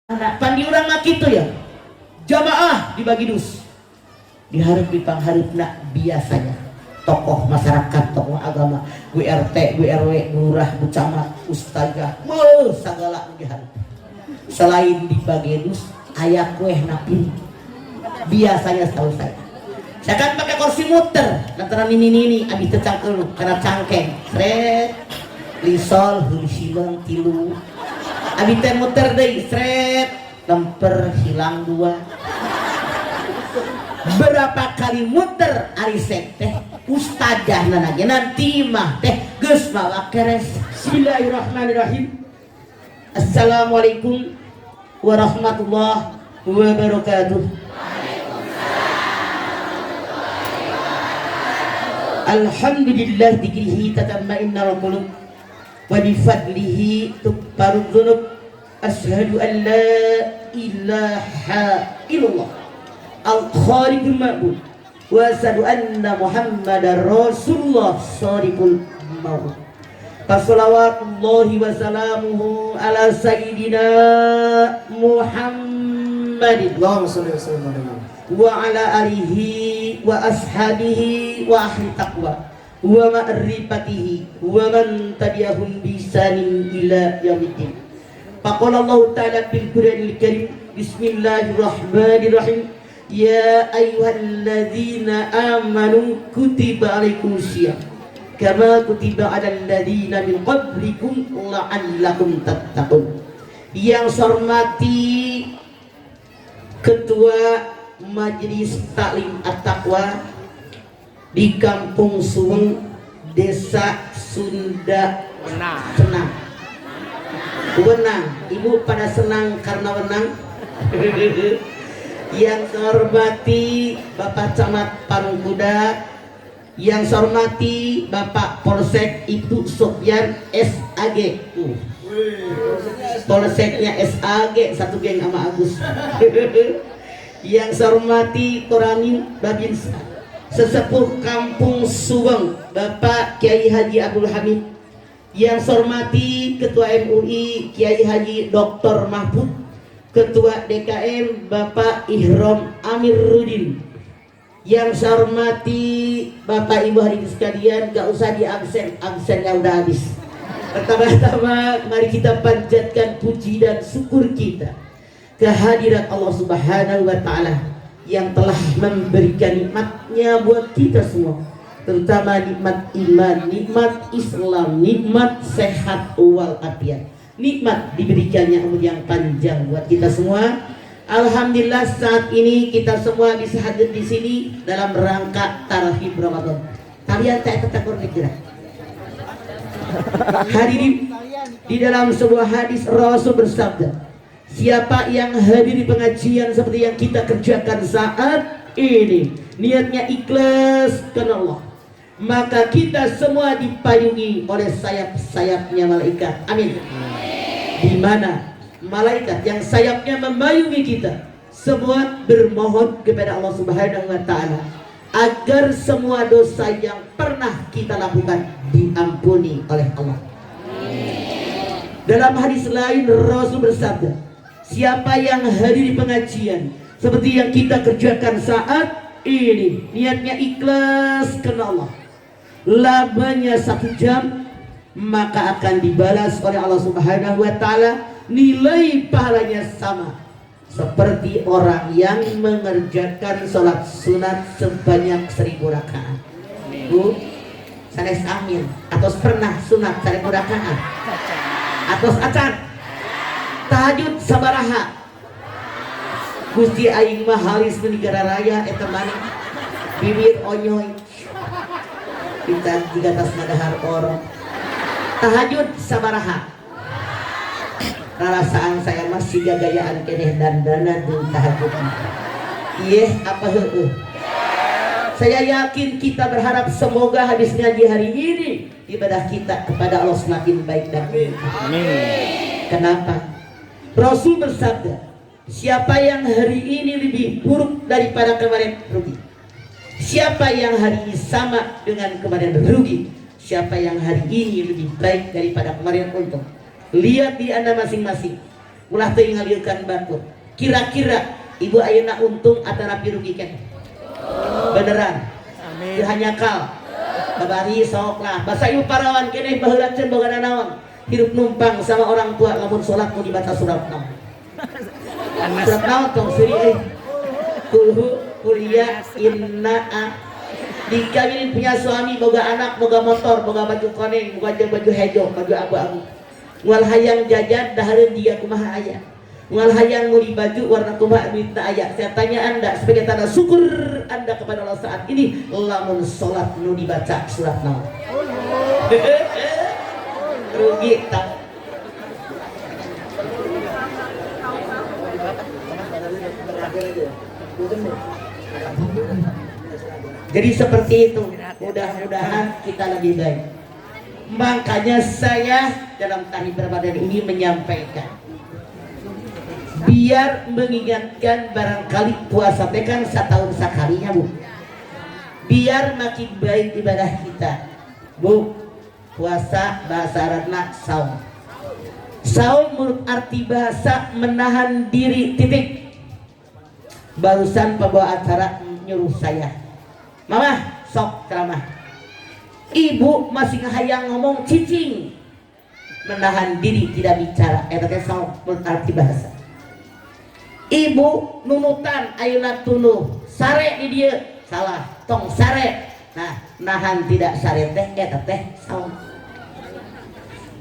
Anak pandi urang mah kitu ya. Jamaah dibagi dus. Diharap dipangharupna biasanya tokoh masyarakat, tokoh agama, RT, RW, lurah, camat, ustazah, sagala diharap. Selain dibagi dus, aya kueh napin. Biasanya setahu saya. Saya kan pakai kursi muter, lantaran ini abis tecangkel karena cangkeng. Sret, lisol, heusileung tilu. Abis teh muter deui, sret, lemper hilang 2. Berapa kali muter ari teh ustazah nanage nanti mah teh geus mawa keres. Bismillahirrahmanirrahim. Assalamualaikum warahmatullahi wabarakatuh. Alhamdulillah dzikrihi tatma'innul qulub wa bi fadlihi tukfarud dzunub. Asyhadu an la ilaha illallah al-khaliqul ma'bud wa asyhadu anna muhammadar rasulullah shadiqul maut. Fassalawatullahi wa salamuhu ala sayyidina Muhammadin Allahumma shalli wa sallim wa ala alihi wa ashabihi wa ahli taqwa wa ma'rifatihi wa man tabi'ahum bi ihsanin ila yaumiddin. Faqala Allah ta'ala fil Qur'anil Karim, bismillahirrahmanirrahim, ya ayyuhalladzina amanu kutiba alaikumusiyam kama kutiba alal ladzina min qablikum la'allakum tattaqun. Yang hormati Ketua Majelis Taklim At-Taqwa di Kampung Suweng, Desa Sunda Senang. Wenang, Ibu pada senang karena wenang. Yang saya hormati Bapak Camat Parungkuda, yang saya hormati Bapak Polsek Ibtu Sofyan SAG. Polseknya SAG satu geng sama Agus. Yang saya hormati Koramil Babinsa, sesepuh Kampung Suweng Bapak Kiai Haji Abdul Hamid. Yang saya hormati Ketua MUI Kiai Haji Dr. Mahfud, Ketua DKM Bapak Ihram Amiruddin. Yang saya hormati Bapak Ibu hadirin sekalian, gak usah di absennya udah habis. Pertama-tama mari kita panjatkan puji dan syukur kita kehadirat Allah Subhanahu wa Ta'ala yang telah memberikan nikmatnya buat kita semua, terutama nikmat iman, nikmat Islam, nikmat sehat walafiat, nikmat diberikannya umur yang panjang buat kita semua. Alhamdulillah saat ini kita semua bisa hadir di sini dalam rangka Tarhib Ramadan. Kalian tak ketakur kira. Hadirin, di dalam sebuah hadis Rasul bersabda, siapa yang hadir di pengajian seperti yang kita kerjakan saat ini, niatnya ikhlas karena Allah, maka kita semua dipayungi oleh sayap-sayapnya malaikat. Amin. Di mana malaikat yang sayapnya memayungi kita semua bermohon kepada Allah Subhanahu wa Ta'ala agar semua dosa yang pernah kita lakukan diampuni oleh Allah. Dalam hadis lain Rasul bersabda, siapa yang hadir di pengajian seperti yang kita kerjakan saat ini, niatnya ikhlas karena Allah, labanya 1 jam, maka akan dibalas oleh Allah Subhanahu wa Ta'ala. Nilai pahalanya sama seperti orang yang mengerjakan sholat sunat sebanyak 1000 rakaat. Bu, sanes amin. Atau pernah sunat 1000 rakaat? Atau acan? Tahajud sabaraha? Gusti aing mah halis di negara raya eta mani bibir onyoy. Kita tiga tas ngadahar orang. Tahajud sabaraha? Rasaan saya masih gagayaan keneh dandana di tahajud. Iya apa heueuh? Saya yakin kita berharap semoga habis ngaji hari ini ibadah kita kepada Allah semakin baik dan baik. Amin. Kenapa? Rasul bersabda, siapa yang hari ini lebih buruk daripada kemarin rugi. Siapa yang hari ini sama dengan kemarin rugi. Siapa yang hari ini lebih baik daripada kemarin untung. Lihat di Anda masing-masing. ulah teuing ngalieukeun batur. Kira-kira ibu ayeuna untung atau rapi rugikan? Beneran. Amin. Hanya kal. Babari sok lah. Basa ibu parawan keneh baheula ceun boga naon. Hirup numpang sama orang tua lamun salat mau dibaca surat naon. Surat naon tong suri euy. Kulhu kuliah inna dikawinin punya suami boga anak boga motor boga baju koneng boga baju hejo baju abu-abu ngal hayang jajan dahareun dia kumaha aya ngal hayang nguri baju warna kumaha duitna aya. Saya tanya anda sebagai tanda syukur anda kepada Allah saat ini lamun salat nu dibaca surat naon? Rugi tak. Jadi seperti itu, mudah-mudahan kita lebih baik. Makanya saya dalam tari Ramadan ini menyampaikan, biar mengingatkan barangkali puasa teh kan setahun sekalinya bu, biar makin baik ibadah kita bu. Puasa bahasa Arabna saum. Saum menurut arti bahasa menahan diri titik. Barusan pembawa acara nyuruh saya, mama sok ceramah, ibu masih hayang ngomong cicing, menahan diri tidak bicara. Eta teh saum menurut arti bahasa. Ibu nunutan ayeuna tuluh sare di dieu salah tong sare. Nah, nahan tidak sare teh eta teh saum.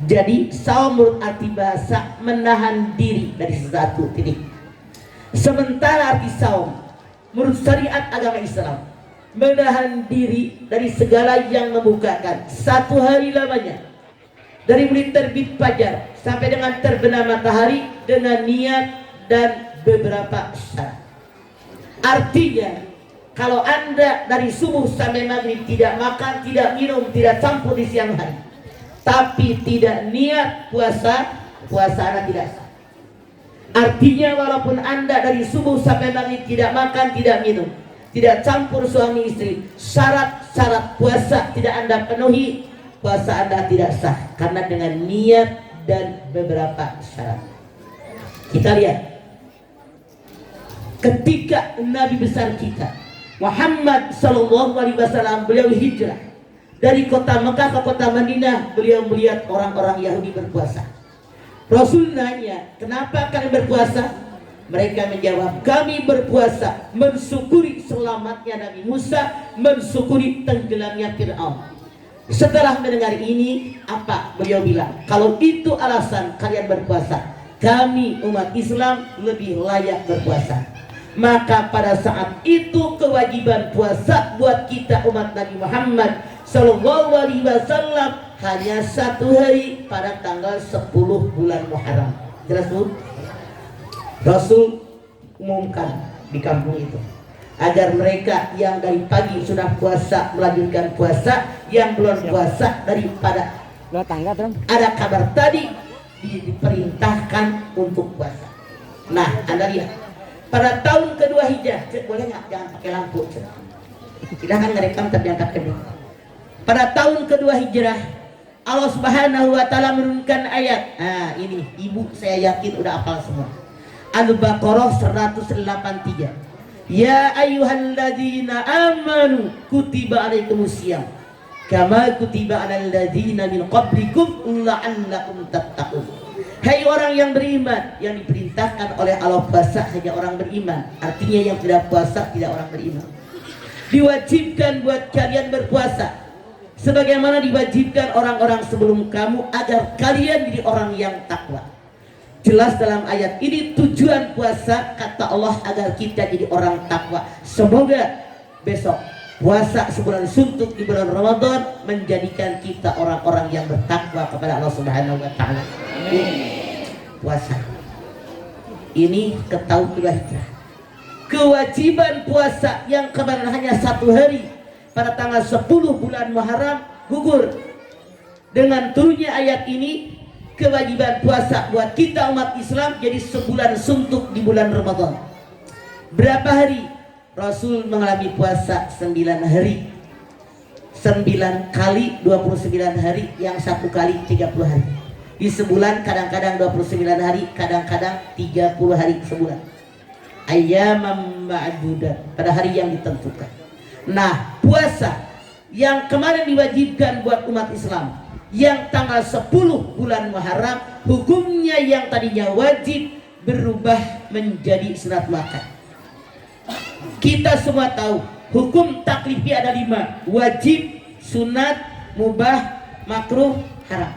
Jadi saum menurut arti bahasa menahan diri dari sesuatu titik. Sementara arti saum menurut syariat agama Islam menahan diri dari segala yang membukakan satu hari lamanya dari mulai terbit fajar sampai dengan terbenam matahari dengan niat dan beberapa syarat. Artinya kalau anda dari subuh sampai maghrib tidak makan, tidak minum, tidak campur di siang hari, tapi tidak niat puasa, puasa anda tidak sah. Artinya walaupun anda dari subuh sampai maghrib tidak makan, tidak minum, tidak campur suami istri, syarat-syarat puasa tidak anda penuhi, puasa anda tidak sah karena dengan niat dan beberapa syarat. Kita lihat ketika Nabi besar kita Muhammad Sallallahu Alaihi Wasallam beliau hijrah dari kota Mekah ke kota Madinah, beliau melihat orang-orang Yahudi berpuasa. Rasul nanya, kenapa kalian berpuasa? Mereka menjawab, kami berpuasa mensyukuri selamatnya Nabi Musa, mensyukuri tenggelamnya Fir'aun. Setelah mendengar ini, apa beliau bilang? Kalau itu alasan kalian berpuasa, kami umat Islam lebih layak berpuasa. Maka pada saat itu kewajiban puasa buat kita umat Nabi Muhammad Sallallahu Alaihi Wasallam hanya satu hari pada tanggal 10 bulan Muharram. Jelas bu? Rasul umumkan di kampung itu agar mereka yang dari pagi sudah puasa melanjutkan puasa, yang belum puasa daripada ada kabar tadi diperintahkan untuk puasa. Nah, anda lihat pada tahun kedua hijrah, boleh nggak jangan pakai lampu? Tidak kan ngerekam tapi angkat kedua. Pada tahun kedua hijrah, Allah Subhanahu Wa Taala menurunkan ayat. Nah ini ibu saya yakin udah hafal semua. Al-Baqarah 183. Ya ayyuhalladzina amanu kutiba alaikumusiyam kama kutiba alal ladzina min qablikum la'allakum tattaqun. Hai orang yang beriman, yang diperintahkan oleh Allah puasa hanya orang beriman. Artinya yang tidak puasa tidak orang beriman. Diwajibkan buat kalian berpuasa sebagaimana diwajibkan orang-orang sebelum kamu agar kalian jadi orang yang takwa. Jelas dalam ayat ini tujuan puasa kata Allah agar kita jadi orang takwa. Semoga besok puasa sebulan suntuk di bulan Ramadan menjadikan kita orang-orang yang bertakwa kepada Allah Subhanahu Wa Taala. Puasa ini ketahui kedua hijrah. Kewajiban puasa yang kemarin hanya satu hari pada tanggal 10 bulan Muharram gugur. Dengan turunnya ayat ini, kewajiban puasa buat kita umat Islam jadi sebulan suntuk di bulan Ramadan. Berapa hari? Rasul mengalami puasa 9 hari. 9 kali 29 hari, yang 1 kali 30 hari. Di sebulan kadang-kadang 29 hari, kadang-kadang 30 hari sebulan. Ayyamam ma'dudat, pada hari yang ditentukan. Nah, puasa yang kemarin diwajibkan buat umat Islam yang tanggal 10 bulan Muharram, hukumnya yang tadinya wajib berubah menjadi sunat muakkad. Kita semua tahu hukum taklifi ada 5: wajib, sunat, mubah, makruh, haram.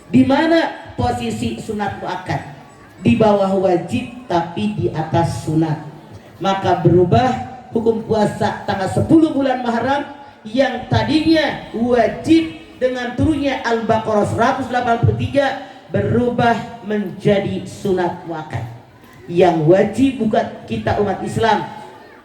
Di mana posisi sunat muakkad? Di bawah wajib tapi di atas sunat. Maka berubah hukum puasa tanggal 10 bulan Muharram yang tadinya wajib dengan turunnya Al-Baqarah 183 berubah menjadi sunat muakkad. Yang wajib bukan kita umat Islam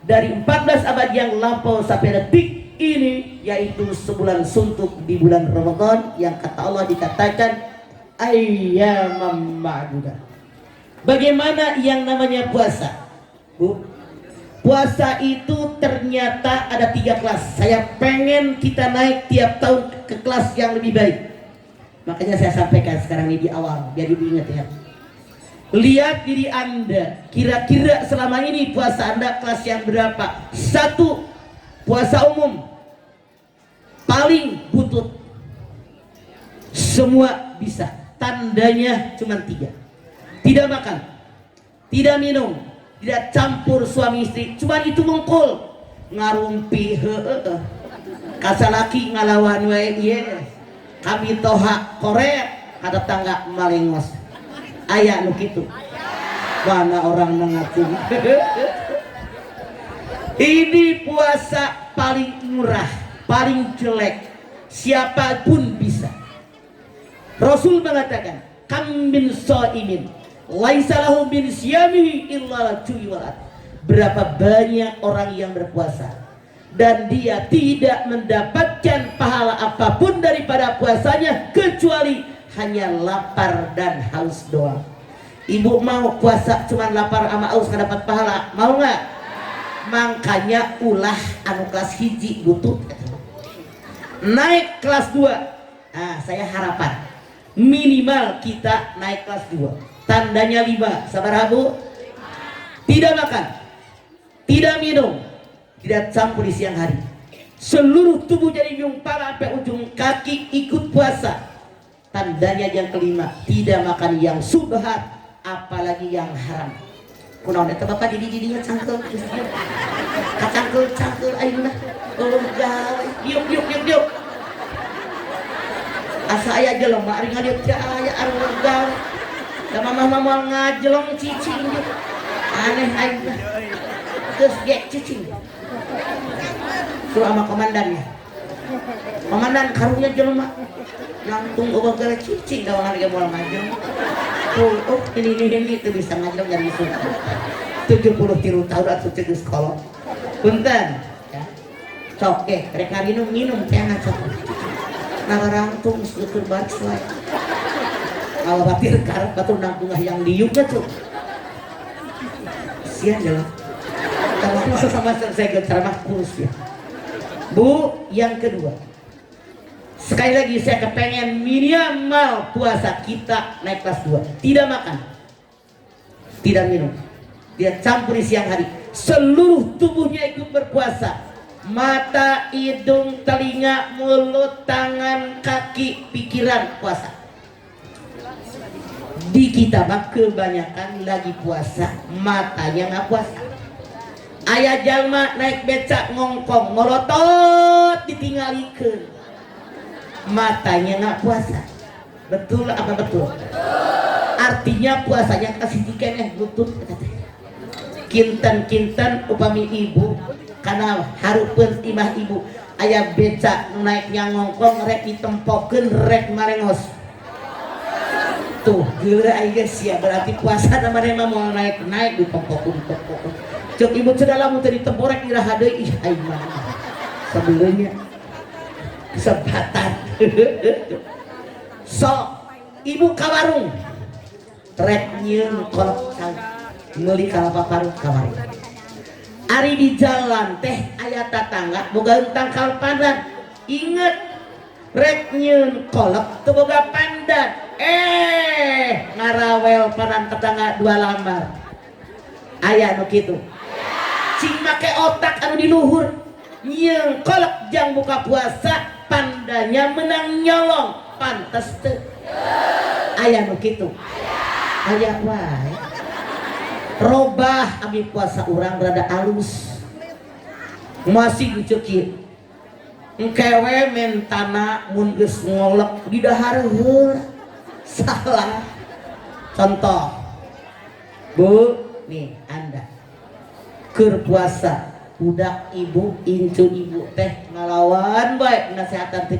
dari 14 abad yang lampau sampai detik ini, yaitu sebulan suntuk di bulan Ramadan yang kata Allah dikatakan ayyamam ma'dudat. Bagaimana yang namanya puasa, Bu? Puasa itu ternyata ada 3 kelas. Saya pengen kita naik tiap tahun ke kelas yang lebih baik. Makanya saya sampaikan sekarang ini di awal, biar Ibu ingat ya. Lihat diri Anda, kira-kira selama ini puasa Anda kelas yang berapa? 1, puasa umum, paling butut, semua bisa. Tandanya cuma 3: tidak makan, tidak minum, tidak campur suami istri, cuma itu mengkul ngarumpi kasalaki ngalawan wae ieu kami toha korek ada tangga malengos aya nu kitu mana orang mengaku. Ini puasa paling murah, paling jelek, siapapun bisa. Rasul mengatakan kam min shaimin laisa lahu min siyamihi illa ju'ilat. Berapa banyak orang yang berpuasa dan dia tidak mendapatkan pahala apapun daripada puasanya kecuali hanya lapar dan haus doang. Ibu mau puasa cuma lapar sama haus nggak dapat pahala, mau nggak? Makanya ulah anu kelas hiji butut naik kelas 2. Nah, saya harapan minimal kita naik kelas 2. Tandanya 5, sabar Bu. Tidak makan, tidak minum, tidak campur di siang hari. Seluruh tubuh dari ujung kepala sampai ujung kaki ikut puasa. Tandanya yang kelima, tidak makan yang subhat, apalagi yang haram. Kunaon eta Bapak didinya cangkel, kacangkel ayeuna. Yuk. Asa aya jelema ari ngadieu teh aya anu gawe. Da mamah ngajelong cicing gitu. Aneh aing. Terus ge cicing. Suruh sama komandannya. Komandan karunya jelema. Langsung ubah ke cicing dawangan ge moal ngajeng. Oh, ini itu bisa ngajeng dari isu. 73 tahun atuh ceuk sekolah. Punten. Ya. Sok rek minum teh ngacok. Nararangtung seueur baris wae. Kalau batir karep batur nangkungah yang diuknya tuh sian jalan kalau sama saya ceramah kurus ya Bu. Yang kedua, sekali lagi saya kepengen minimal puasa kita naik kelas 2. Tidak makan, tidak minum, tidak campur di siang hari, seluruh tubuhnya ikut berpuasa. Mata, hidung, telinga, mulut, tangan, kaki, pikiran puasa. Di kita mah kebanyakan lagi puasa matanya nggak puasa. Ayah jalma naik becak ngongkong ngorotot ditinggalikeun, matanya nggak puasa. Betul apa betul? Artinya puasanya kasih dikeneh butut kinten upami ibu karena harupeun timah ibu ayah becak naiknya ngongkong rek ditempokeun rek marengos tuh gila aja sih ya, berarti puasa nama dia mau naik di pokok cok ibu sudah lama tadi temporek ira hadeuy ih aing mah sebelumnya kesempatan. So ibu ka warung trek nyieun kolok meuli kalapa parut ka warung. Ari di jalan teh aya tatangga boga hentang kalpandan, inget rek nyieun kolok teu boga pandan ngarawel panan tetangga dua lamar aya nu kitu cing make otak anu di luhur nyeng kolak jang buka puasa pandanya menang nyolong pantes teu aya nu kitu aya wae robah abi puasa urang rada alus masih dicekir engkewe mentana mun geus ngolek di dahar heuh salah contoh bu nih anda keur puasa budak ibu incu ibu teh ngalawan baik nasehatan teh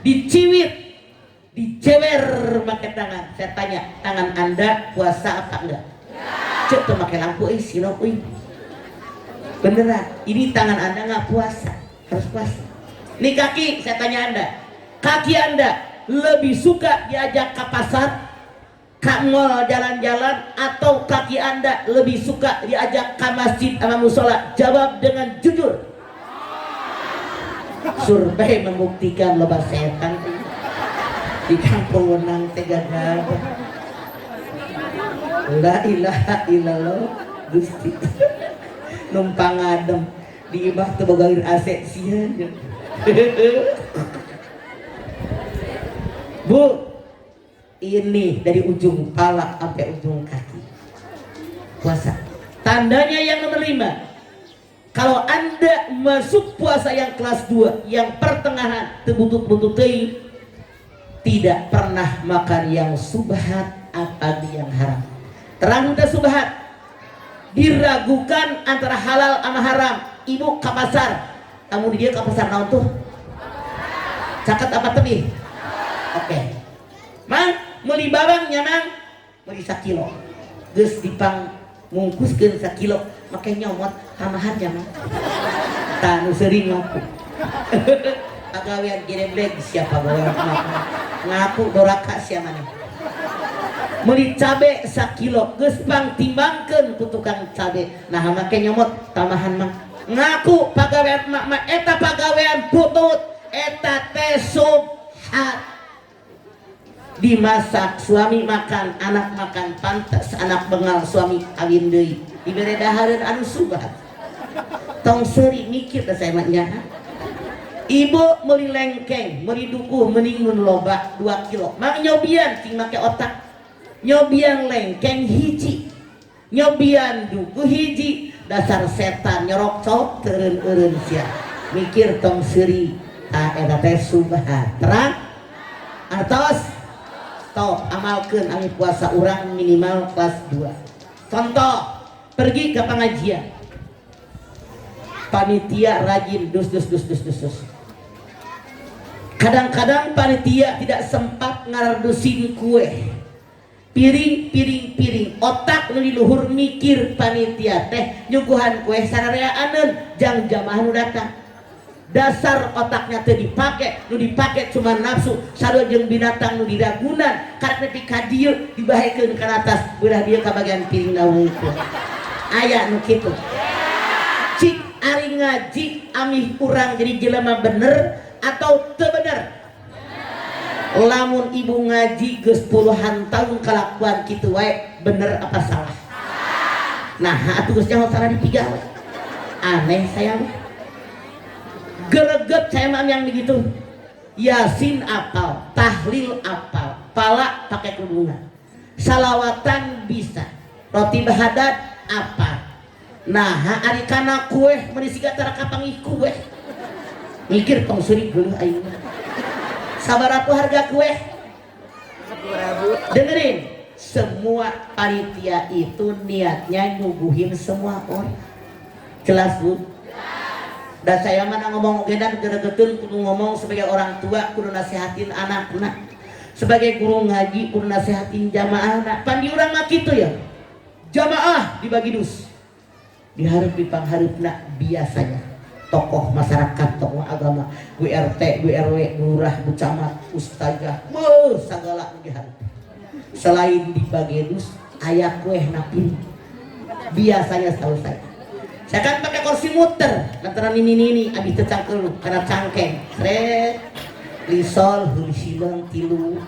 diciwit dicewer make tangan saya tanya tangan anda puasa apa enggak cek tuh make lampu silok beneran ini tangan anda nggak puasa harus puasa nih kaki saya tanya anda kaki anda lebih suka diajak ke pasar ke mall jalan-jalan atau kaki anda lebih suka diajak ke masjid sama musola jawab dengan jujur survei membuktikan loba setan di kampung wenang tega gagah la ilaha illallah Gusti numpang adem di imah teu boga AC sieun Bu ini dari ujung pala sampai ujung kaki puasa tandanya yang nomor 5 kalau anda masuk puasa yang kelas 2 yang pertengahan tebutut-butut tidak pernah makan yang subhat apa yang haram terang udah subhat diragukan antara halal sama haram ibu ke pasar kamu dia ke pasar naon tuh caket apa tadi oke mang meuli barangnya mang meuli 1 kilo geus dipang mungkuskeun 1 kilo make nyomot hamahannya mang tah nu seuring ngaku pagawean gireblek siapa gawean ngaku doraka sia maneh meuli cabe 1 kilo geus pang timbangkeun ku tukang cabe nah make nyomot tamahan mang ngaku pagawean mak eta pagawean putut eta teh subhat dimasak suami makan anak makan pantas anak bengal suami kawin deui dibere dahareun anu subhat tong seuri mikir da saya nya ibu meuli lengkeng meuli dukuh mending mun loba 2 kilo mang nyobian cing make otak nyobian lengkeng hiji nyobian dukuh hiji dasar setan nyorok cok teureun-eureun sia mikir tong seuri eta teh subhat terang artos toh amalkeun ami puasa urang minimal kelas 2 contoh pergi ke pengajian panitia rajin dus kadang-kadang panitia tidak sempat ngardusin kue piring otak nu di luhur mikir panitia teh nyuguhan kue sarareaaneun jang jamaah nu datang dasar otaknya teh dipake nu dipake cuma nafsu sarua jeung binatang nu diragunan karena nepi ka dieu dibahekeun ka atas beurah dieu ka bagian piring wungkul aya nu kitu cik ari ngaji amih urang jadi jelema bener atau teu bener lamun ibu ngaji geus puluhan tahun kalakuan kitu wae bener apa salah nah atuh geus nyaho salah dipigawe aneh saya gereget saya mah yang begitu yasin apal tahlil apal pala pakai kerudungan salawatan bisa roti bahadat apa nah ari kana kue menisiga tara kapangih kue mikir tong seuri geuleuh aing sabaraha harga kue dengerin semua panitia itu niatnya nyuguhin semua orang jelas bu dan saya mana ngomong gedan geregetun kudu ngomong sebagai orang tua kudu nasihatin anakna sebagai guru ngaji kudu nasihatin jamaah anak pandi urang mah kitu ya jamaah dibagi dus dihareup dipangharupna biasanya tokoh masyarakat tokoh agama WRT WRW lurah bucamat ustazah sagala dihareup selain dibagi dus aya kue napin biasanya setahu saya kan pakai kursi muter lantaran ini abis tecangkel karena cangkeng sret lisol heuh sileng tilu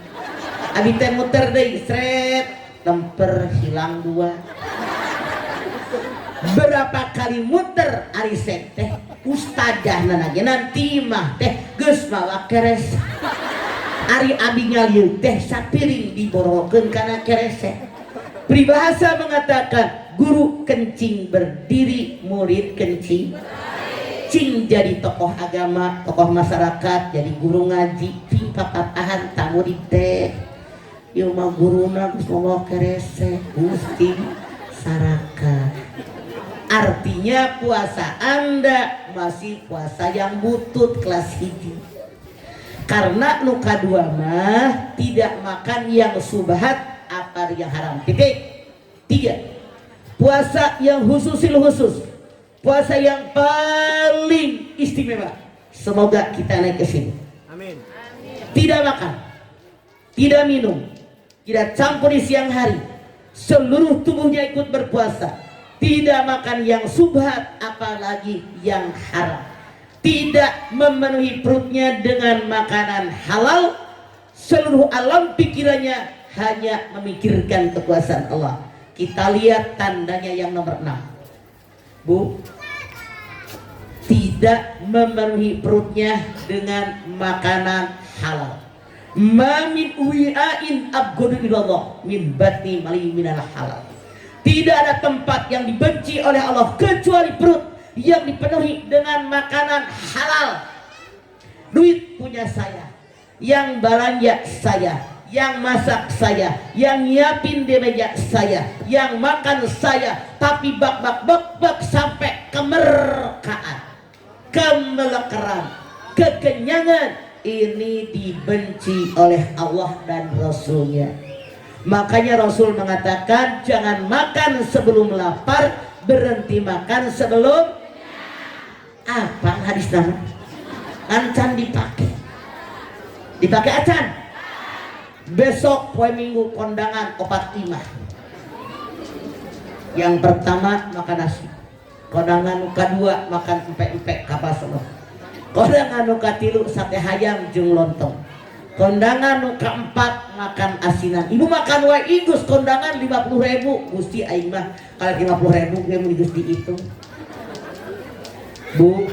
Abi teh muter deui sret lemper hilang 2. Berapa kali muter ari set teh ustadzah nage nanti mah teh geus mawa keres. Ari abi ngalieu teh sapiring diborokeun kana kerese. Peribahasa mengatakan guru kencing berdiri, murid kencing. Cing jadi tokoh agama, tokoh masyarakat, jadi guru ngaji, ping papatahan tamu di teh. Ieu mah guruna geus mawa kerese, gusti sarakat. Artinya puasa Anda masih puasa yang butut kelas hiji. Karena nu kadua mah tidak makan yang subhat apa yang haram. Titik. 3. Puasa yang khususil khusus. Puasa yang paling istimewa. Semoga kita naik ke sini. Amin. Tidak makan, tidak minum, tidak campur di siang hari. Seluruh tubuhnya ikut berpuasa. Tidak makan yang subhat apalagi yang haram. Tidak memenuhi perutnya dengan makanan halal. Seluruh alam pikirannya hanya memikirkan kekuasaan Allah. Kita lihat tandanya yang nomor 6. Bu, tidak memenuhi perutnya dengan makanan halal. Ma min uwi'ain abghadu ilallah min batni mali minal halal. Tidak ada tempat yang dibenci oleh Allah kecuali perut yang dipenuhi dengan makanan halal. Duit punya saya, yang belanja saya, yang masak saya, yang nyiapin di meja saya, yang makan saya, tapi bak sampai kemerkaan, kemelekeran, kekenyangan ini dibenci oleh Allah dan Rasulnya. Makanya Rasul mengatakan jangan makan sebelum lapar, berhenti makan sebelum apa hadis nama? Ancan dipakai acan. Besok poe minggu kondangan 45. Yang pertama makan nasi. Kondangan kedua makan empek-empek kapal solo. Kondangan katilu sate hayam jeung lontong. Kondangan keempat makan asinan. Ibu makan wae igus kondangan 50.000. Gusti aing mah kalau 50.000 gue mau igus dihitung. Bu,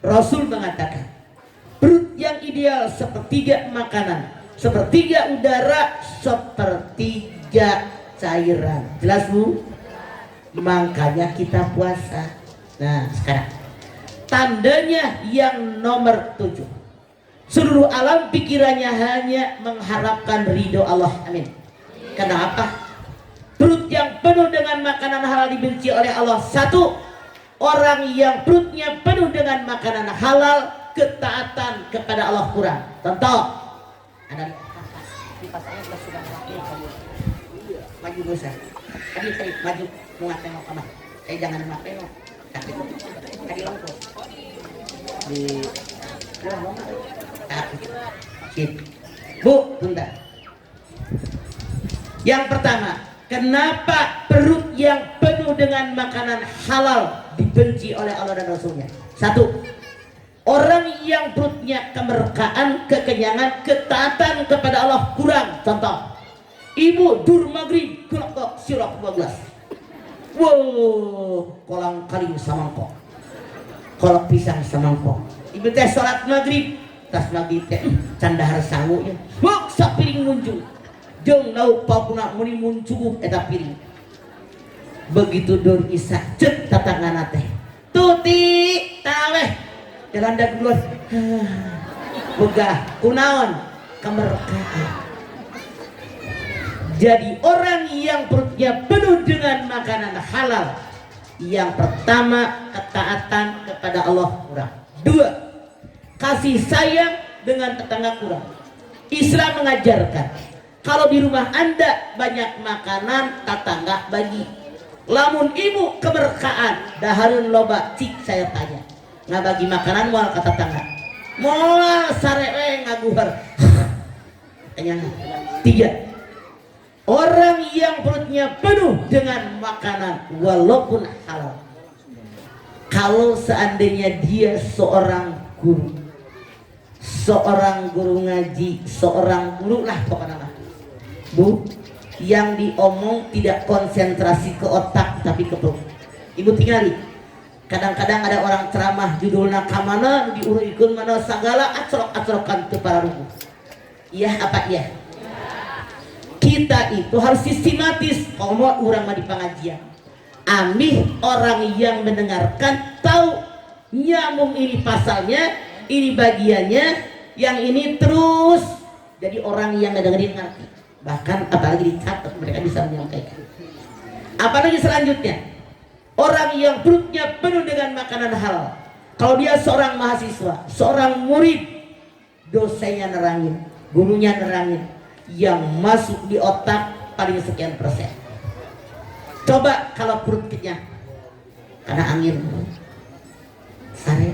Rasul mengatakan perut yang ideal sepertiga makanan, sepertiga udara, sepertiga cairan. Jelas Bu? Makanya kita puasa. Nah sekarang tandanya yang nomor 7. Seluruh alam pikirannya hanya mengharapkan ridho Allah. Amin. Kenapa? Perut yang penuh dengan makanan halal dibenci oleh Allah. 1. Orang yang perutnya penuh dengan makanan halal, ketaatan kepada Allah kurang. Contoh, ada dipasangnya ke sudah maju dosa. Tadi saya maju mau tengok apa? Saya jangan tengok. Tadi longkok di Bu, bentar. Yang pertama, kenapa perut yang penuh dengan makanan halal dibenci oleh Allah dan Rasulnya? 1. Orang yang perutnya kemerkaan, kekenyangan, ketaatan kepada Allah kurang. Contoh, ibu dur maghrib kelokok sirop 12. Wow, kolang kaling samangkok, kolak pisang samangkok. Ibu teh sholat maghrib, tas maghrib teh candahar sangu ya. Buk sapiring muncul, jeung lauk paukna muni muncul eta piring. Begitu dur isya cek tatangana teh, tuti taweh jalan dak keluar. Begah kunaon kemerkaan. Jadi orang yang perutnya penuh dengan makanan halal, yang pertama ketaatan kepada Allah kurang. 2. Kasih sayang dengan tetangga kurang. Islam mengajarkan kalau di rumah Anda banyak makanan, tetangga bagi. Lamun ibu keberkaan daharun loba cik saya tanya nggak bagi makanan mual ke tetangga, mual sarewe ngaguhar. 3. Orang yang perutnya penuh dengan makanan walaupun halal, kalau seandainya dia seorang guru ngaji, seorang guru lah pokoknya, Bu, yang diomong tidak konsentrasi ke otak tapi ke perut. Ibu tinggali. Kadang-kadang ada orang ceramah judulnya kamana diurikun mana segala acrok-acrokan ke para ruku. Iya apa iya? Kita itu harus sistematis. Kalau mau orang mah di pengajian, amih orang yang mendengarkan tahu nyamung ini pasalnya, ini bagiannya, yang ini terus. Jadi orang yang ngedengerin ngerti. Bahkan apalagi dicatat mereka bisa menyampaikan. Apalagi selanjutnya, orang yang perutnya penuh dengan makanan halal. Kalau dia seorang mahasiswa, seorang murid, dosennya nerangin, gurunya nerangin, yang masuk di otak paling sekian persen. Coba kalau perut kenyang karena angin, sare.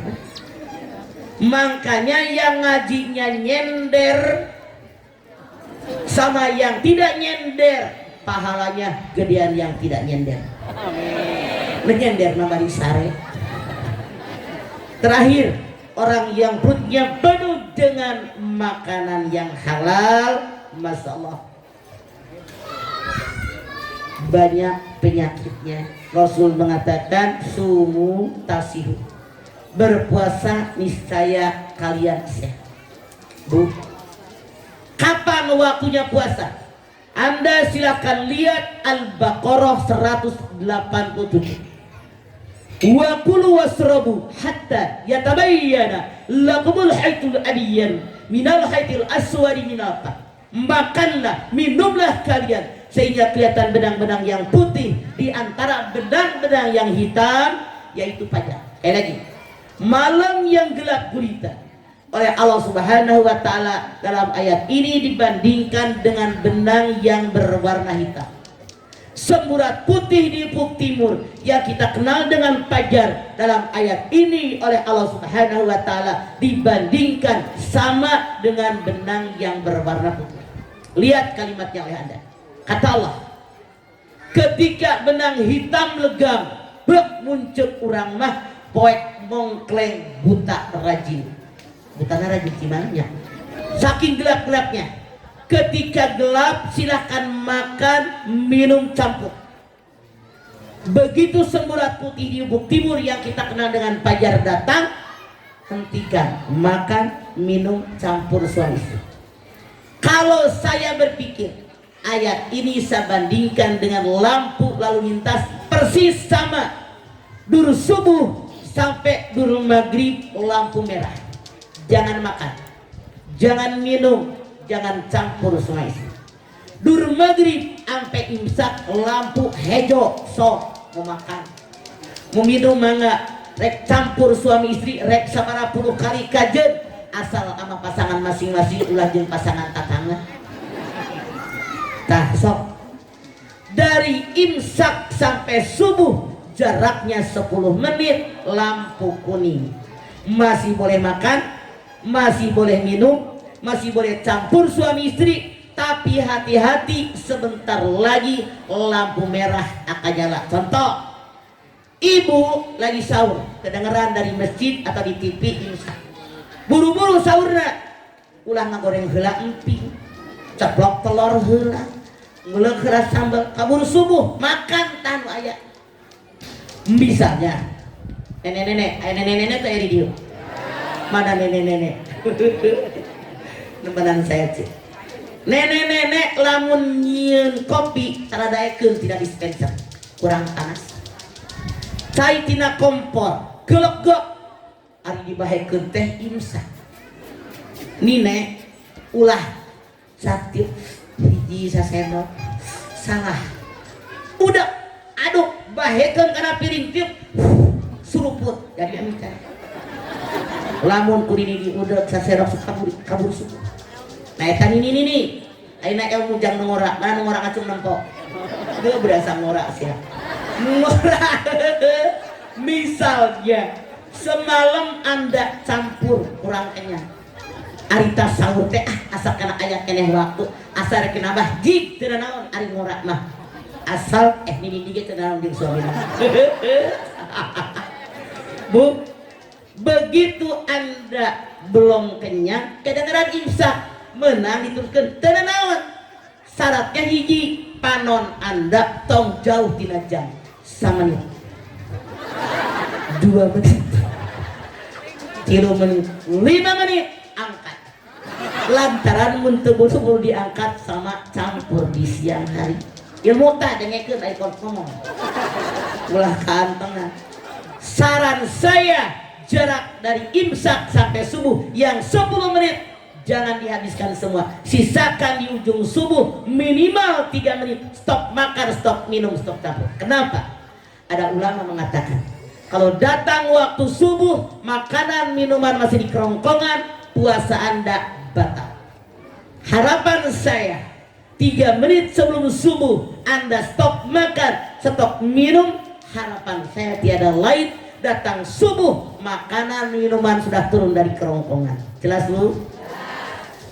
Makanya yang ngajinya nyender sama yang tidak nyender, pahalanya gedean yang tidak nyender. Menyender nama di sare. Terakhir, orang yang perutnya penuh dengan makanan yang halal, masya Allah, banyak penyakitnya. Rasul mengatakan sumu tasihu, berpuasa niscaya kalian sehat. Bu, kapan waktunya puasa? Anda silakan lihat Al-Baqarah 187. Wa kulu wasrabu hatta yatabayyana lakumul haytul abiyyan minal haytil aswadi minal qam. Makanlah, minumlah kalian sehingga kelihatan benang-benang yang putih di antara benang-benang yang hitam, yaitu fajar. Lagi, malam yang gelap gulita oleh Allah Subhanahu wa taala dalam ayat ini dibandingkan dengan benang yang berwarna hitam. Semburat putih di ufuk timur yang kita kenal dengan fajar dalam ayat ini oleh Allah Subhanahu wa taala dibandingkan sama dengan benang yang berwarna putih. Lihat kalimatnya oleh Anda. Kata Allah, ketika benang hitam legam bek muncul urang mah poek mongkleng buta rajin. Buta rajin gimana? Saking gelap-gelapnya. Ketika gelap silahkan makan, minum campur. Begitu semburat putih di ufuk timur yang kita kenal dengan fajar datang, hentikan makan, minum, campur suami istri. Kalau saya berpikir ayat ini saya bandingkan dengan lampu lalu lintas persis sama. Dur subuh sampai dur maghrib lampu merah. Jangan makan, jangan minum, jangan campur suami istri. Dur maghrib sampai imsak lampu hejo, sok mau makan mau minum mangga rek campur suami istri rek sabaraha puluh kali kajen asal sama pasangan masing-masing ulah jeung pasangan tatangga. Tah sok dari imsak sampai subuh jaraknya 10 menit lampu kuning, masih boleh makan, masih boleh minum, masih boleh campur suami istri, tapi hati-hati sebentar lagi lampu merah akan nyala. Contoh, ibu lagi sahur, kedengeran dari masjid atau di TV imsak, buru-buru sahurna, ulah ngagoreng heula emping, ceplok telur heula, ngeuleuk heula sambal, kabur subuh makan tanu aya. Misalnya, nenek-nenek, nenek-nenek teh di dieu. Mana nenek-nenek? Nemenan saya cik. Nenek-nenek lamun nyieun kopi saradaekeun tidak dispenser, kurang panas. Cai tina kompor, gelegek ari dibahekeun teh imsak. Nine ulah satiu hiji sasendok salah. Udah aduh bahekeun kana piring tieup suruput jadi amitan. Lamun kuring di udah saserok kabur subuh. Nah eta ini ayeuna ilmu jang ngora, mana ngora acung nempok. Dia berasa ngora sia. Ngora. Misalnya semalam Anda campur kurang kenyang. Arita sahur teh asal kana aya keneh waktu, asal rek nambah jig teu naon ari ngora mah. Asal nini dige teu naon jeung suamina. Bu, begitu Anda belum kenyang kedengeran imsak menang diteruskan teu naon syaratnya hiji panon anda tong jauh tina jam sama nih 2 menit 3 menit 5 menit angkat lantaran muntah subuh diangkat sama campur di siang hari ilmu tak dengekeun ai ngomong ulah kaantengna. Saran saya jarak dari imsak sampai subuh yang 10 menit jangan dihabiskan semua, sisakan di ujung subuh minimal 3 menit. Stop makan, stop minum, stop campur. Kenapa? Ada ulama mengatakan kalau datang waktu subuh makanan minuman masih di kerongkongan, puasa anda batal. Harapan saya 3 menit sebelum subuh anda stop makan, stop minum. Harapan saya tiada lain, datang subuh makanan minuman sudah turun dari kerongkongan. Jelas lu?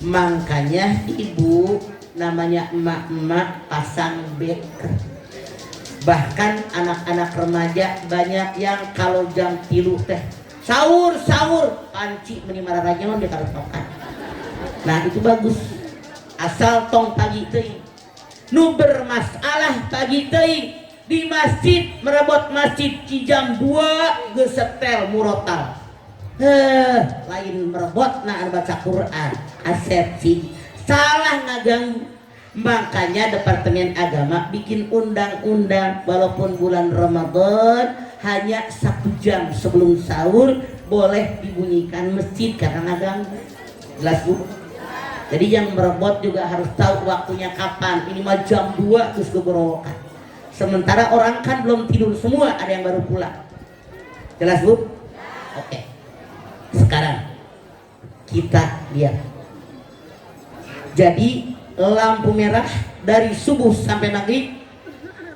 Makanya ibu namanya emak-emak pasang beker. Bahkan anak-anak remaja banyak yang kalau jam 3 teh sahur panci menimara rajaman dia karetokan. Nah itu bagus, asal tong pagi teuing nu bermasalah pagi teuing di masjid merebut masjid jam 2 geus setel murotal. Lain merebut na baca Quran aset sih salah ngaganggu. Makanya Departemen Agama bikin undang-undang walaupun bulan Ramadan hanya 1 jam sebelum sahur boleh dibunyikan masjid karena ngaganggu. Jelas bu? Jadi yang merebut juga harus tahu waktunya kapan. Ini mah jam 2 terus kegorowokan. Sementara orang kan belum tidur semua, ada yang baru pulang. Jelas bu? Oke. Sekarang kita lihat. Jadi lampu merah dari subuh sampai maghrib,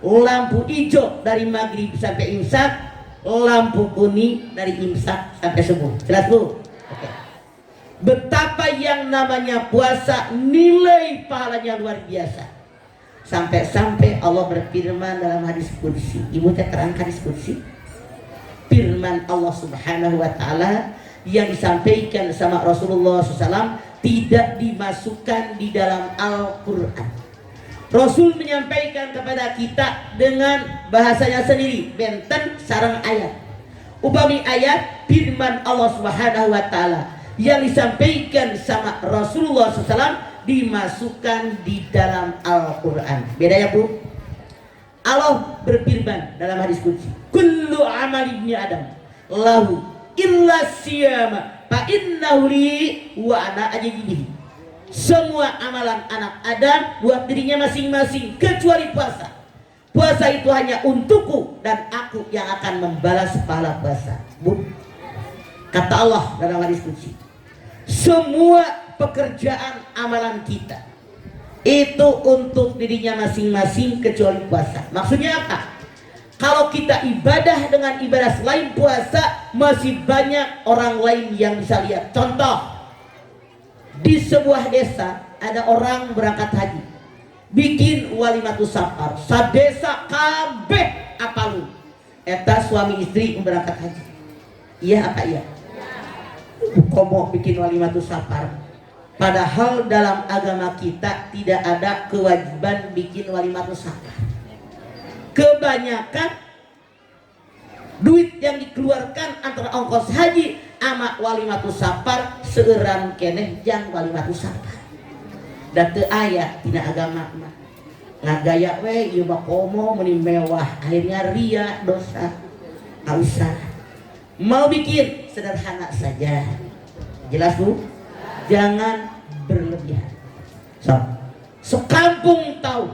lampu hijau dari maghrib sampai imsak, lampu kuning dari imsak sampai subuh. Jelas bu? Oke. Betapa yang namanya puasa nilai pahalanya luar biasa. Sampai-sampai Allah berfirman dalam hadis qudsi. Ibu terangkan hadis qudsi. Firman Allah Subhanahu wa taala yang disampaikan sama Rasulullah SAW tidak dimasukkan di dalam Al-Qur'an. Rasul menyampaikan kepada kita dengan bahasanya sendiri, benten sareng ayat. Upami ayat firman Allah Subhanahu wa taala yang disampaikan sama Rasulullah SAW dimasukkan di dalam Al-Quran. Beda ya bu? Allah berfirman dalam hadis qudsi, kullu amal ibni adam lahu illa siyama fa innahu li wa ana ajibihi. Semua amalan anak Adam buat dirinya masing-masing kecuali puasa. Puasa itu hanya untukku dan aku yang akan membalas pahala puasa. Bu, kata Allah dalam hadis qudsi, semua pekerjaan amalan kita itu untuk dirinya masing-masing kecuali puasa. Maksudnya apa? Kalau kita ibadah dengan ibadah selain puasa, masih banyak orang lain yang bisa lihat. Contoh, di sebuah desa ada orang berangkat haji, bikin walimatus safar, sadesa kabeh apalu eta suami istri berangkat haji. Iya apa iya? Komo bikin walimatus safar. Padahal dalam agama kita tidak ada kewajiban bikin walimatus safar. Kebanyakan duit yang dikeluarkan antara ongkos haji ama walimatus safar seueuran keneh jang walimatus safar. Da teu aya tina agama mah. Ngagaya we ieu mah komo meuni mewah, akhirnya ria dosa. Enggak usah. Mau bikin sederhana saja. Jelas bu? Jangan berlebihan. Sekampung tahu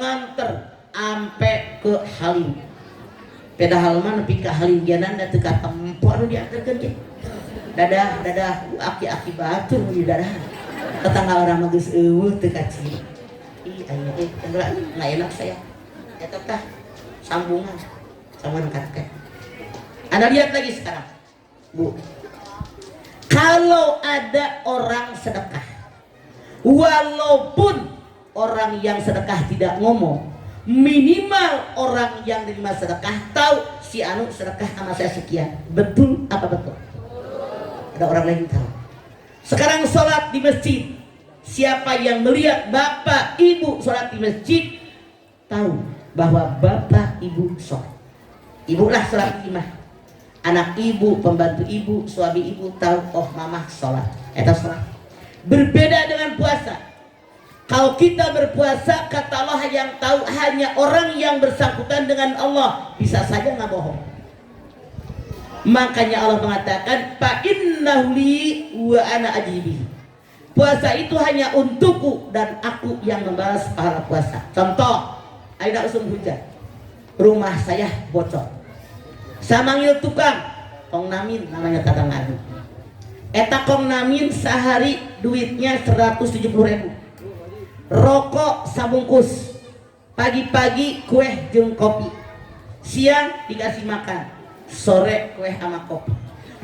nganter ampe ke Halim. Padahal mah nepi ka Halim jalan da teu ka tempo anu dianterkeun ge. Dadah aki-aki batur di dadah. Tetangga orang mah geus eueuh teu kaciri. Ih aya enggak enak saya. Eta tah sambungan sama angkat. Anda lihat lagi sekarang. Bu. Kalau ada orang sedekah, walaupun orang yang sedekah tidak ngomong, minimal orang yang menerima sedekah tahu si anu sedekah sama saya sekian. Betul apa betul? Ada orang lain tahu. Sekarang sholat di masjid, Siapa yang melihat bapak ibu sholat di masjid, tahu bahwa bapak ibu sholat. Ibulah sholat imah. Anak ibu, pembantu ibu, suami ibu tahu, oh mama sholat. Eta sholat. Berbeda dengan puasa. Kalau kita berpuasa, kata Allah yang tahu hanya orang yang bersangkutan dengan Allah. Bisa saja nggak bohong. Makanya Allah mengatakan, fa innahu li wa ana ajibi. Puasa itu hanya untukku dan aku yang membalas pahala puasa. Contoh, ada musim hujan, rumah saya bocor. Samanggil tukang, kong namin namanya kadang adu. Eta kong namin sehari duitnya 170.000. Rokok sabungkus, pagi-pagi kue jeung kopi, siang dikasih makan, sore kue sama kopi.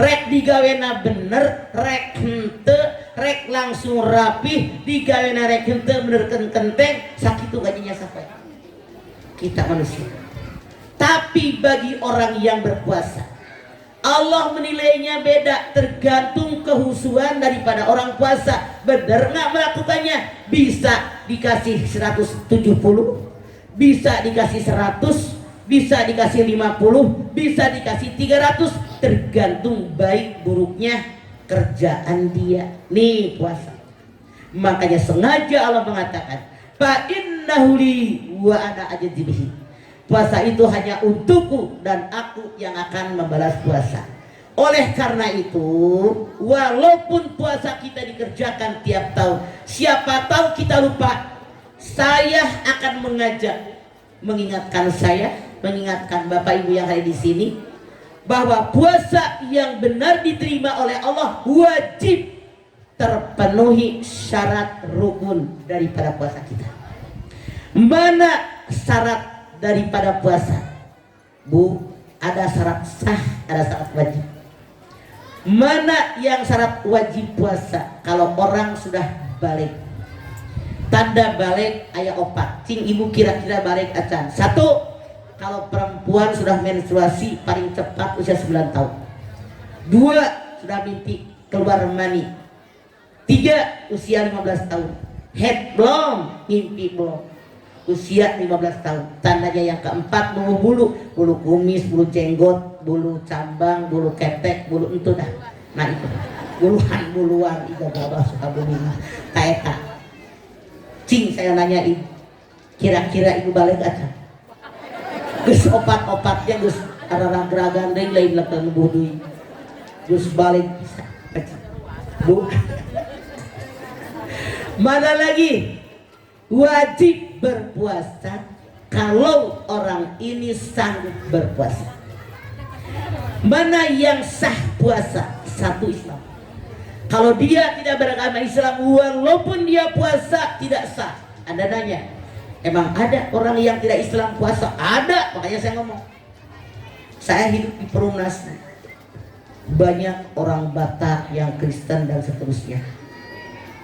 Rek digawena bener, rek hente, rek langsung rapih, digawena rek hente bener kenteng, sakitu gajinya sampai. Kita manusia. Tapi bagi orang yang berpuasa, Allah menilainya beda, tergantung kehusuan daripada orang puasa. Benar nggak melakukannya? Bisa dikasih 170, bisa dikasih 100, bisa dikasih 50, bisa dikasih 300, tergantung baik buruknya kerjaan dia. Nih puasa. Makanya sengaja Allah mengatakan, fa innahu li wa ana ajibihi. Puasa itu hanya untukku dan aku yang akan membalas puasa. Oleh karena itu, walaupun puasa kita dikerjakan tiap tahun, siapa tahu kita lupa, saya akan mengajak, mengingatkan saya, mengingatkan Bapak Ibu yang ada di sini, bahwa puasa yang benar diterima oleh Allah wajib terpenuhi syarat rukun daripada puasa kita. Mana syarat daripada puasa? Bu, ada syarat sah, ada syarat wajib. Mana yang syarat wajib puasa? Kalau orang sudah balik, tanda balik ayat opat. Cing ibu kira-kira balik acan. 1, kalau perempuan sudah menstruasi paling cepat usia 9 tahun. 2, sudah mimpi keluar mani. 3, usia 15 tahun. Head belum, mimpi belum. Usia 15 tahun. Tandanya yang keempat, bulu kumis, bulu jenggot, bulu cambang, bulu ketek, bulu itu dah. Nah itu buluan iga babah suka bulu taeta. Cing saya nanyain, kira-kira ibu balik aja? Gus opat-opatnya gus arah geragan deui lain lekan buduy. Gus balik bisa. Bu. Mana lagi? Wajib berpuasa kalau orang ini sanggup berpuasa. Mana yang sah puasa? 1, Islam. Kalau dia tidak beragama Islam, walaupun dia puasa tidak sah. Anda nanya, emang ada orang yang tidak Islam puasa? Ada, makanya saya ngomong. Saya hidup di Perumnas, banyak orang Batak yang Kristen dan seterusnya.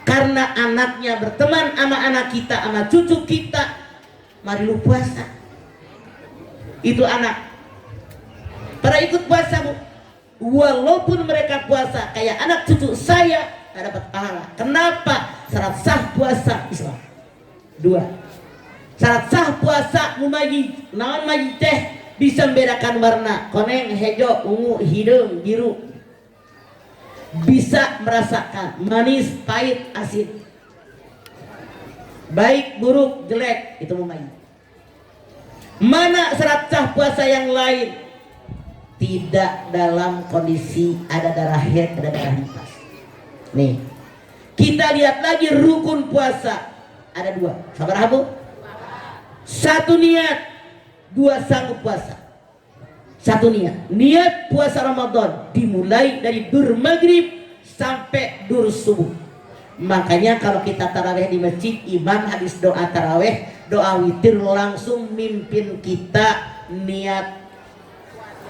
Karena anaknya berteman sama anak kita, sama cucu kita, mari lu puasa. Itu anak pada ikut puasa, Bu. Walaupun mereka puasa kayak anak cucu saya, gak dapat pahala. Kenapa? Syarat sah puasa Islam. 2, syarat sah puasa mumaji. Naon maji teh? Bisa membedakan warna, koneng, hejo, ungu, hidung, biru. Bisa merasakan manis, pahit, asin, baik, buruk, jelek, itu mumaji. Mana syarat sah puasa yang lain? Tidak dalam kondisi ada darah haid, ada darah nifas. Nih, kita lihat lagi rukun puasa. Ada 2. Sabar Bu? 1 niat, 2 sanggup puasa. 1 niat puasa Ramadan dimulai dari dur maghrib sampai dur subuh. Makanya kalau kita taraweh di masjid, imam habis doa taraweh, doa witir langsung mimpin kita niat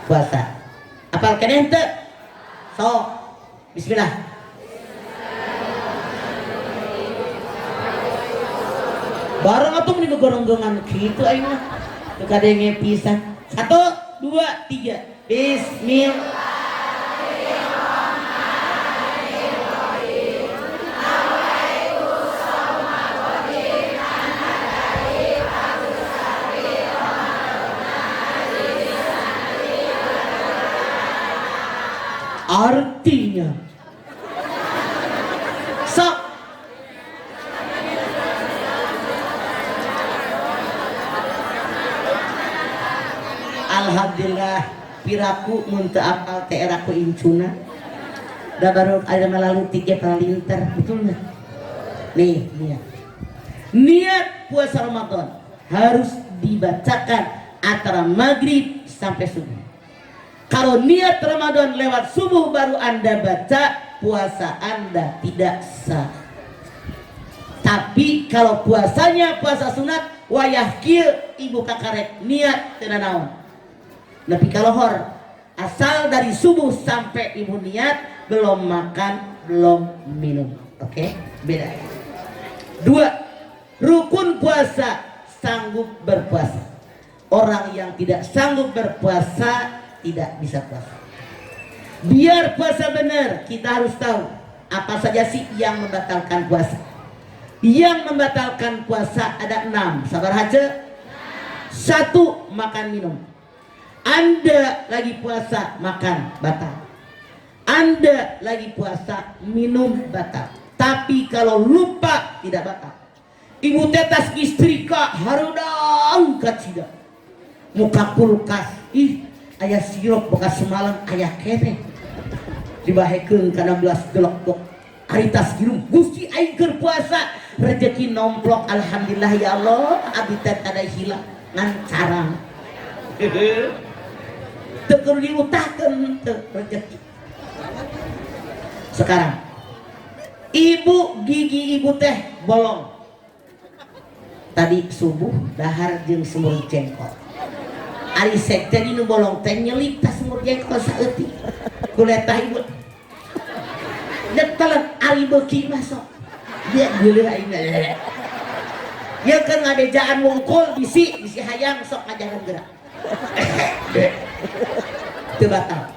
puasa. Apal keneh teu? So, bismillah. Bareng atuh meni gorong-gorongan kitu ayeuna. Teu kadenge pisan. 1, 2, 3. Bismillah. Artinya sok alhamdulillah piraku mun teu apal teh era ku incuna da baru ada melalui tiga palinter betul nggak nih niat puasa Ramadan harus dibacakan antara maghrib sampai subuh. Kalau niat Ramadan lewat subuh baru Anda baca, puasa Anda tidak sah. Tapi kalau puasanya puasa sunat, wayah kieu ibu kakarek niat teu naon. Tapi kalau hor asal dari subuh sampai ibu niat, belum makan, belum minum. Oke? Beda. 2. Rukun puasa, sanggup berpuasa. Orang yang tidak sanggup berpuasa tidak bisa puasa. Biar puasa benar, kita harus tahu apa saja sih yang membatalkan puasa. Yang membatalkan puasa ada 6. Sabar aja. 1. Makan minum. Anda lagi puasa makan batal. Anda lagi puasa minum batal. Tapi kalau lupa tidak batal. Ibu tetas istrika harudang kacida. Muka kulkas ayah sirup bekas semalam ayah kene dibahekeun kana 11 gelok aritas girum Gusti aing keur puasa rezeki nomplok alhamdulillah ya Allah abdi teh tada hilang ngan carang teu kudu diutahkeun teu rezeki. Sekarang gigi ibu teh bolong tadi subuh dahar jeung semur jengkol. Ari sekte dinu bolong teh nyelip tas semur jengkol saeutik. Kuletah ibu. Detelan ari beuki masuk. Dia geuleuh aing. Ya kan ngadejaan wungkul bisi hayang sok ngajaran gerak. Teu batal.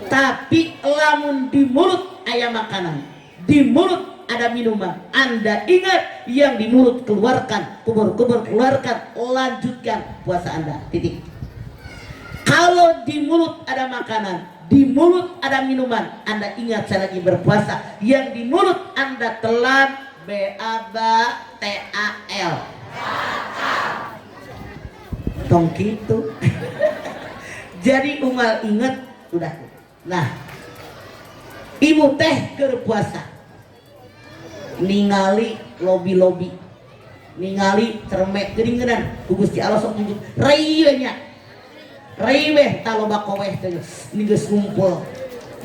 Tapi lamun di mulut aya makanan, di mulut ada minuman, Anda ingat yang di mulut keluarkan, kubur-kubur keluarkan, lanjutkan puasa Anda. Titik. Kalau di mulut ada makanan, di mulut ada minuman, Anda ingat saya lagi berpuasa. Yang di mulut Anda telan BABTAL. Tong gitu. Jadi umal ingat udah. Nah, ibu teh berpuasa. Ningali lobi-lobi, ningali cermek geringenan ku Gusti Allah sok nunjuk rei nya rei weh taloba koweh teh ini geus ngumpul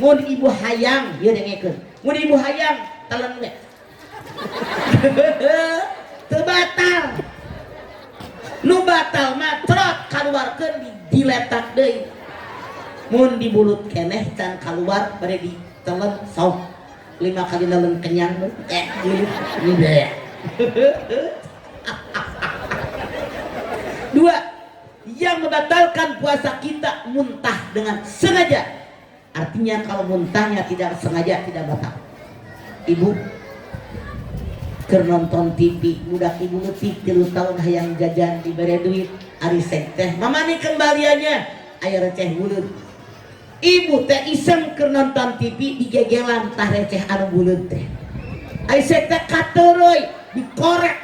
mun ibu hayang ieu dengekeun mun ibu hayang talen we teu batal nu batal mah trot kaluarkeun diletak deui mun di mulut keneh can kaluar bade ditelen sok 5 kali nelen kenyang ini deh. 2. Yang membatalkan puasa kita muntah dengan sengaja. Artinya kalau muntahnya tidak sengaja tidak batal. Ibu keur nonton TV budak ibu leutik 3 tahun hayang jajan dibere duit ari sek teh mamani kembaliannya aya receh buleut. Ibu teh iseng keur nonton TV digegelan tah receh anu buleut teh. Ai sek teh katereuy dikorek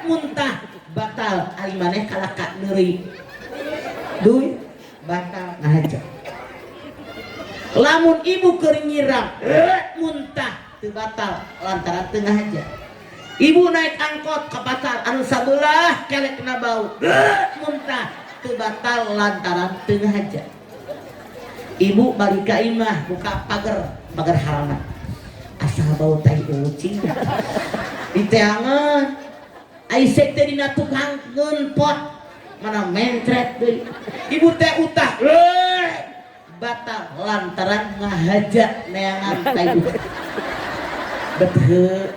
muntah batal ari maneh kalaka neureui. Duit batal ngahaja. Lamun ibu keur nyiram muntah teu batal lantaran teu ngahaja. Ibu naik angkot ke pasar anu sabelah kelek kena bau muntah teu batal lantaran teu ngahaja. Ibu balik ka imah buka pagar halaman asal bau tai ucing diteangan ai sek teh dina tukang ngeunpot mana mentret deui ibu teh utah batal lantaran ngahaja neangan tai ucing betul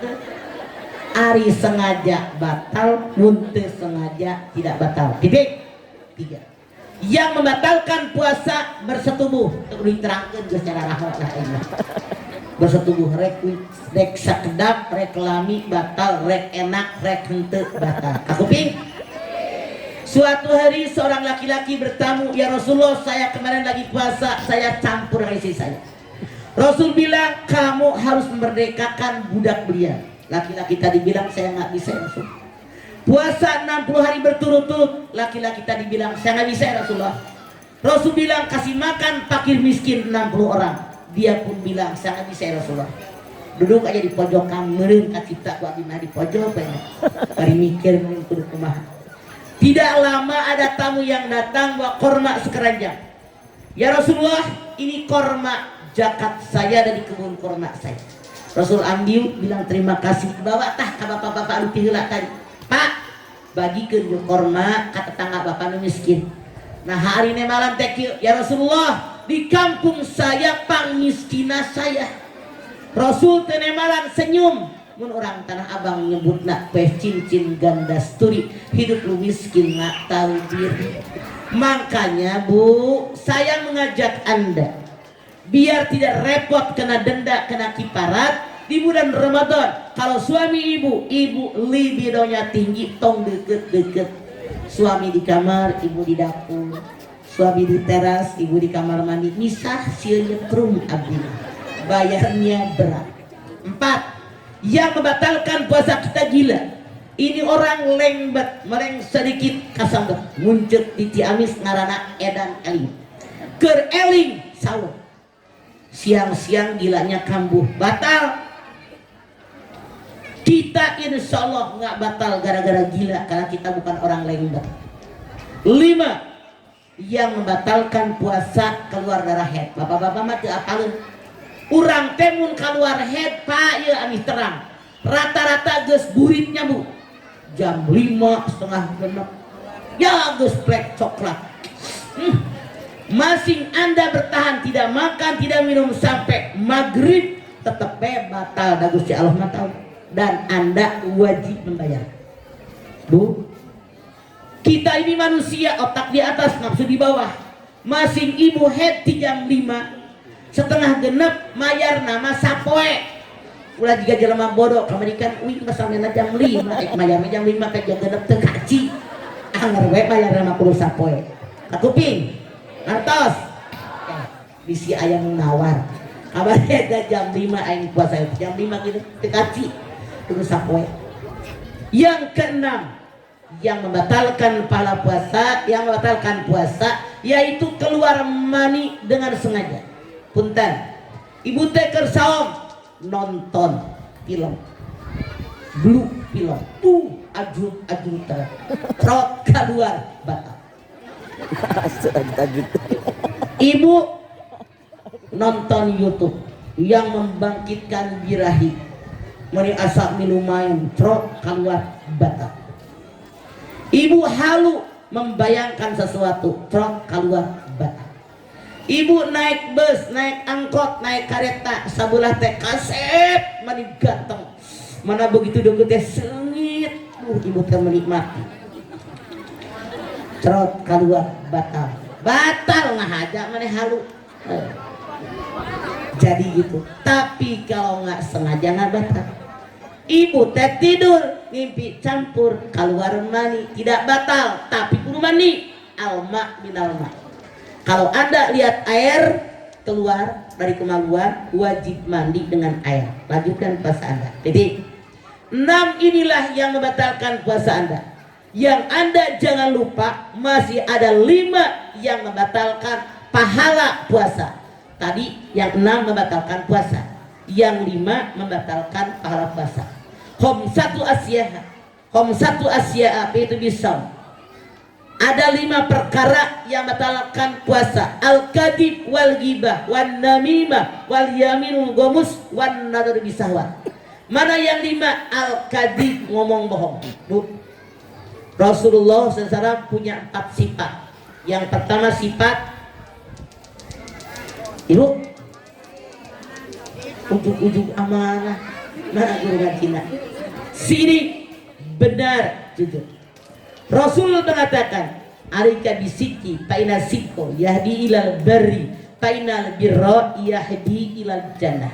ari sengaja batal mun teu sengaja tidak batal. Titik 3. Yang membatalkan puasa bersetubuh untuk diterangkan secara rahmat ini bersetubuh rek sakedap rek lami batal rek enak rek henteu batal kakuping. Suatu hari seorang laki-laki bertamu, "Ya Rasulullah, saya kemarin lagi puasa, saya campur dengan istri saya." Rasul bilang, "Kamu harus memerdekakan budak belia." Laki-laki tadi bilang, "Saya nggak bisa ya Rasul." Puasa 60 hari berturut-turut, laki-laki tadi bilang, "Saya nggak bisa ya Rasulullah." Rasul bilang, "Kasih makan fakir miskin 60 orang." Dia pun bilang, "Saya nggak bisa ya Rasulullah." Duduk aja di pojokan, meureun ka cipta ku abdi mah di pojok we. Bari mikir meureun kudu kumaha. Tidak lama ada tamu yang datang bawa korma sekeranjang. "Ya Rasulullah, ini korma zakat saya dari kebun korma saya." Rasul ambil, bilang terima kasih, bawa tah ka bapak-bapak anu heula tadi. "Pak, bagikeun ju korma ka tetangga bapak nu miskin." Nah hari ini malam teh kieu, "Ya Rasulullah, di kampung saya pangmiskina saya." Rasul teh nemalan senyum. Mun orang Tanah Abang nyebutna peh cincin ganda sturi, hidup lu miskin nggak tahu diri. Makanya Bu, saya mengajak Anda biar tidak repot kena denda, kena kiparat di bulan Ramadan. Kalau suami ibu libidonya tinggi, tong deket-deket. Suami di kamar, ibu di dapur. Suami di teras, ibu di kamar mandi. Misah sieu nyetrum abdi. Bayarnya berat. 4. Yang membatalkan puasa kita gila. Ini orang lengbat, meleng sedikit kasambet, muncul di Ciamis ngarana edan eling. Keur eling sahur. Siang-siang gilanya kambuh, batal. Kita insya Allah nggak batal gara-gara gila, karena kita bukan orang lengbat. 5. Yang membatalkan puasa keluar darah head. Bapak-bapak mah teu apalun. Urang temun keluar head Pak ya amis terang. Rata-rata geus buritnya Bu. Jam 5:30. Ya geus plek coklat. Masing Anda bertahan tidak makan, tidak minum sampai maghrib, tetap batal da Gusti Allah mah tahu. Dan Anda wajib membayar. Bu, kita ini manusia, otak di atas, nafsu di bawah. Masing ibu head di jam 5 setengah genep mayar nama sapoe. Ulah jika jelema bodoh kamarikan uing masamena jam 5 mayar jam 5 ke jam genep teu kaci. Anger we bayar nama kudu sapoe. Kakuping. Ngantos. Bisi aya nu nawar. Kabarnya da jam 5 aing puasa jam 5 kitu teu kaci. Kudu sapoe. Yang keenam, yang membatalkan pahala puasa, yang membatalkan puasa yaitu keluar mani dengan sengaja. Punten, ibu teh keur saom nonton film, blue film, ajut teh, trot keluar batal. Ibu nonton YouTube yang membangkitkan birahi, meni asap minuman, trot keluar batal. Ibu halu membayangkan sesuatu, trot keluar batal. Ibu naik bus, naik angkot, naik kereta, sabulah teh kasep mani ganteng. Mana begitu dong teh sengit, ibu teh menikmati. Trot keluar batal. Batal ngahaja mana halu. Jadi gitu. Tapi kalau nggak sengaja nggak batal. Ibu teh tidur, mimpi campur keluar mani, tidak batal, tapi kudu mandi. Alma minal ma. Kalau Anda lihat air keluar dari kemaluan, wajib mandi dengan air. Lanjutkan puasa Anda. Jadi 6 inilah yang membatalkan puasa Anda. Yang Anda jangan lupa masih ada 5 yang membatalkan pahala puasa. Tadi yang 6 membatalkan puasa, yang 5 membatalkan pahala puasa. Khamsatu asya'a apa itu bisa. Ada 5 perkara yang membatalkan puasa. Al-kadhib wal ghibah wan namimah wal yaminul ghamus wan nadhr bisahwat. Mana yang 5? Al-kadhib, ngomong bohong. Bu, Rasulullah SAW punya 4 sifat. Yang pertama sifat Ibu, ujung-ujung amanah. Mana guru Cina? Sirik, benar, jujur. Rasul mengatakan, "Arika bisiki paina siko yahdi ilal barri painal birra yahdi ilal jannah."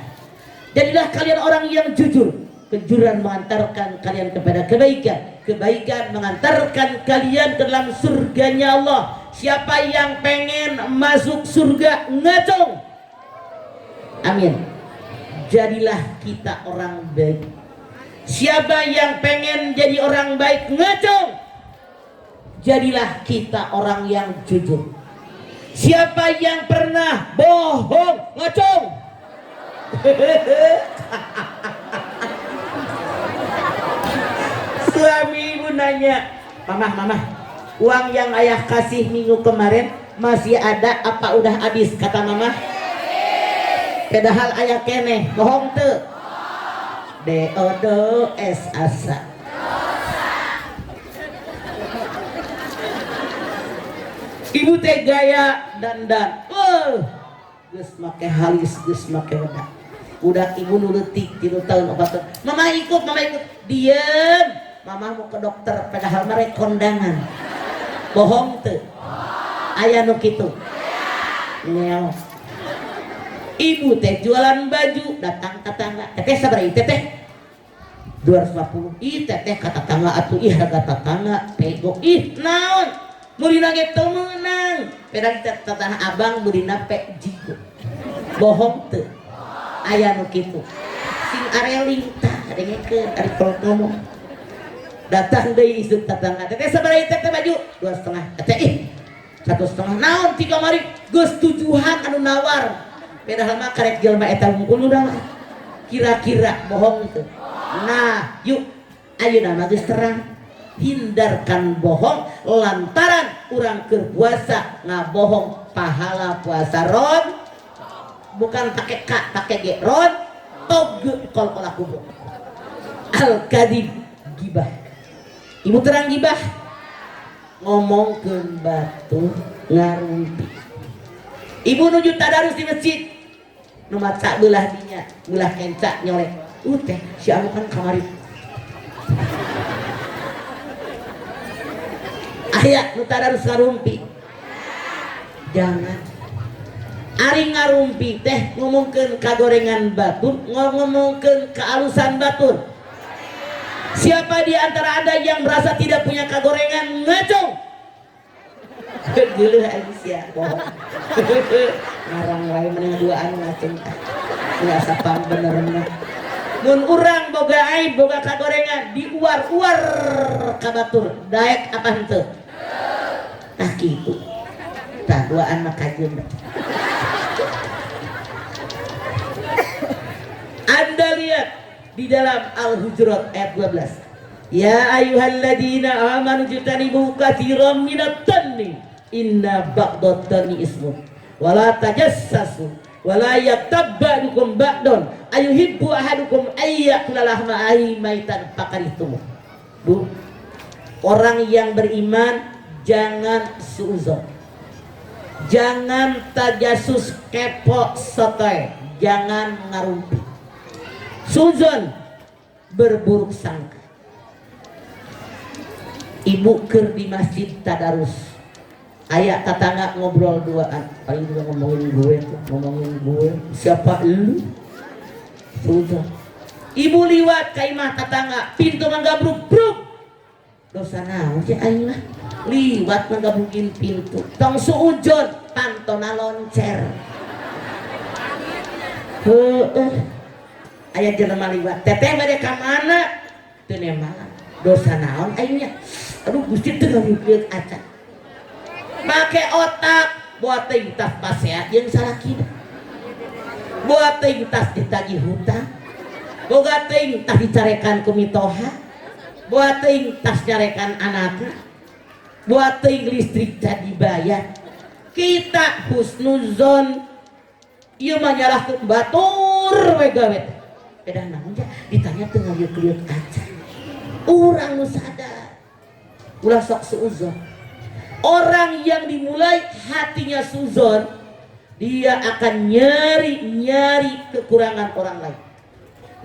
Jadilah kalian orang yang jujur. kejuran mengantarkan kalian kepada kebaikan, kebaikan mengantarkan kalian ke dalam surganya Allah. Siapa yang pengen masuk surga ngacung? Amin. Jadilah kita orang baik. Siapa yang pengen jadi orang baik ngacung? Jadilah kita orang yang jujur. Siapa yang pernah bohong ngacung? Suami ibu nanya, mama, uang yang ayah kasih minggu kemarin masih ada apa udah habis? Kata mama, padahal ayah kene bohong tuh. Do es asa. Ibu teh gaya dandan, geus make halis, geus make wedak. Udah ibu nuletik 3 tahun 4 tahun. Mama ikut, diem. Mama mau ke dokter, padahal mereka kondangan. Bohong tuh. Aya nu kitu. Neo. Ibu teh jualan baju, datang tetangga. Teteh sabaraha teteh? 250. Ih teteh kata tetangga atuh ih harga tetangga pego. Ih naon? Murina ge teu meunang. Pedang tetangga abang murina pe jigo. Bohong teu. Aya nu kitu. Sing areling tah dengekeun ari kalau ngomong. Datang deui isuk tetangga. Teteh sabaraha teteh baju? 2,5. Teteh ih 1,5. Naon ti kamari? Geus 7-an anu nawar. Padahal mah karek jelema eta hungkul udah kira-kira bohong itu. Nah, yuk ayeuna mah geus terang. Hindarkan bohong lantaran urang keur puasa ngabohong pahala puasa ron bukan pakai k pakai g ron tog kol kubu al kadib gibah. Ibu terang gibah ngomongkeun batu ngarumpi. Ibu nuju tadarus di masjid nu maca beulah dinya beulah kenca nyolek teh si anu kan kamari aya nu tadarus ngarumpi. Jangan ari ngarumpi teh ngomongkeun kagorengan batur, ngomongkeun kealusan batur. Siapa di antara Anda yang merasa tidak punya kagorengan ngacung? Geuleuh aya sia bohong. Ngarang wae menang duaan ngacung. Enggak sapang bener-bener. Mun urang boga aib boga kagorengan diuar-uar ka batur, daek apa henteu? Tah kitu. Tah duaan mah kajeun. Anda lihat di dalam Al-Hujurat ayat 12. Ya ayyuhalladzina amanu jtanibu katsiran minat tanni inna ba'dad tanni ismun wala tajassasu wala yaktab ba'dukum ba'don ayuhibbu ahadukum ayyakula lahma maitan fakaritum. Bu, orang yang beriman jangan suuzon, jangan tajasus kepo sotoy, jangan ngarumpi. Suzon berburuk sangka. Ibu keur di masjid tadarus, aya tetangga ngobrol duaan, paling juga ngomongin gue, siapa lu? Suzon. Ibu liwat ka imah tetangga, pintu manggabruk-bruk. Dosa naon sih aing mah? Liwat manggabrukin pintu. Tong suujon pantona loncer. Heueuh. Aya jelema liwat, teteh bade ka mana? Teu nemah. Dosa naon aingnya? Aduh Gusti teu ngaliwat acan. Make otak buat teuing tas pasehat jeung salakina. Buat teuing tas ditagih hutang. Boga teuing tas dicarekan ku mitoha. Buat teuing tas nyarekan anakna. Buat teuing listrik jadi bayar. Kita husnuzon ieu mah nyalahkeun batur we gawe. Edah naon ja ditanya teu ngaliuk-liuk acan. Urang nu sadar. Ulah sok suuzon. Orang yang dimulai hatinya suzon, dia akan nyari kekurangan orang lain.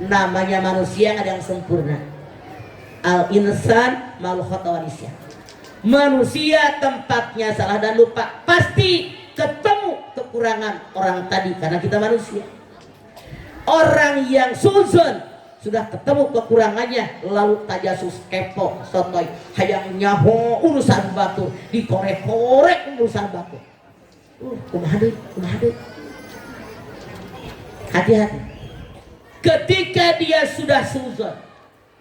Namanya manusia ada yang sempurna. Al insan mal khotawanisya. Manusia tempatnya salah dan lupa, pasti ketemu kekurangan orang tadi karena kita manusia. Orang yang suzon sudah ketemu kekurangannya, lalu tajasus kepo sotoy hayang nyaho urusan batu, dikorek-korek urusan batu. Kumaha deui, hati-hati. Ketika dia sudah suzon,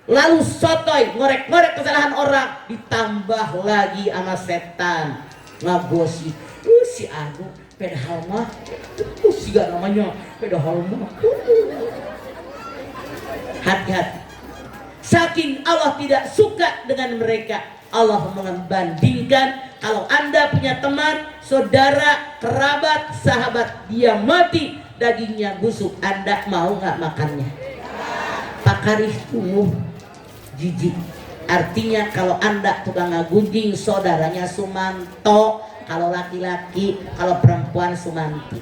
lalu sotoy ngorek-ngorek kesalahan orang, ditambah lagi sama setan ngagosip, si Agung padahal mah siga namanya padahal mah. Hati-hati. Saking Allah tidak suka dengan mereka, Allah membandingkan kalau Anda punya teman, saudara, kerabat, sahabat, dia mati, dagingnya busuk, Anda mau nggak makannya? Pakarih tumuh jijik. Artinya kalau Anda tukang ngagunjing saudaranya Sumanto, kalau laki-laki, kalau perempuan Sumanti.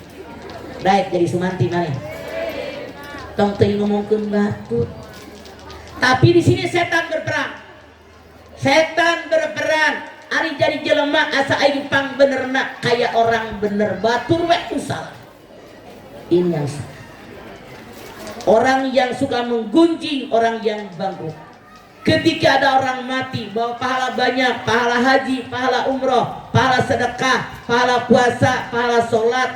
Baik jadi Sumanti mana? Tong teu ngomongkeun batu. Tapi di sini setan berperang. Setan berperan. Ari jadi jelema asa aing pang benerna kayak orang bener, batur we salah. Ini yang salah. Orang yang suka menggunjing orang yang bangkrut. Ketika ada orang mati bawa pahala banyak, pahala haji, pahala umroh, pahala sedekah, pahala puasa, pahala sholat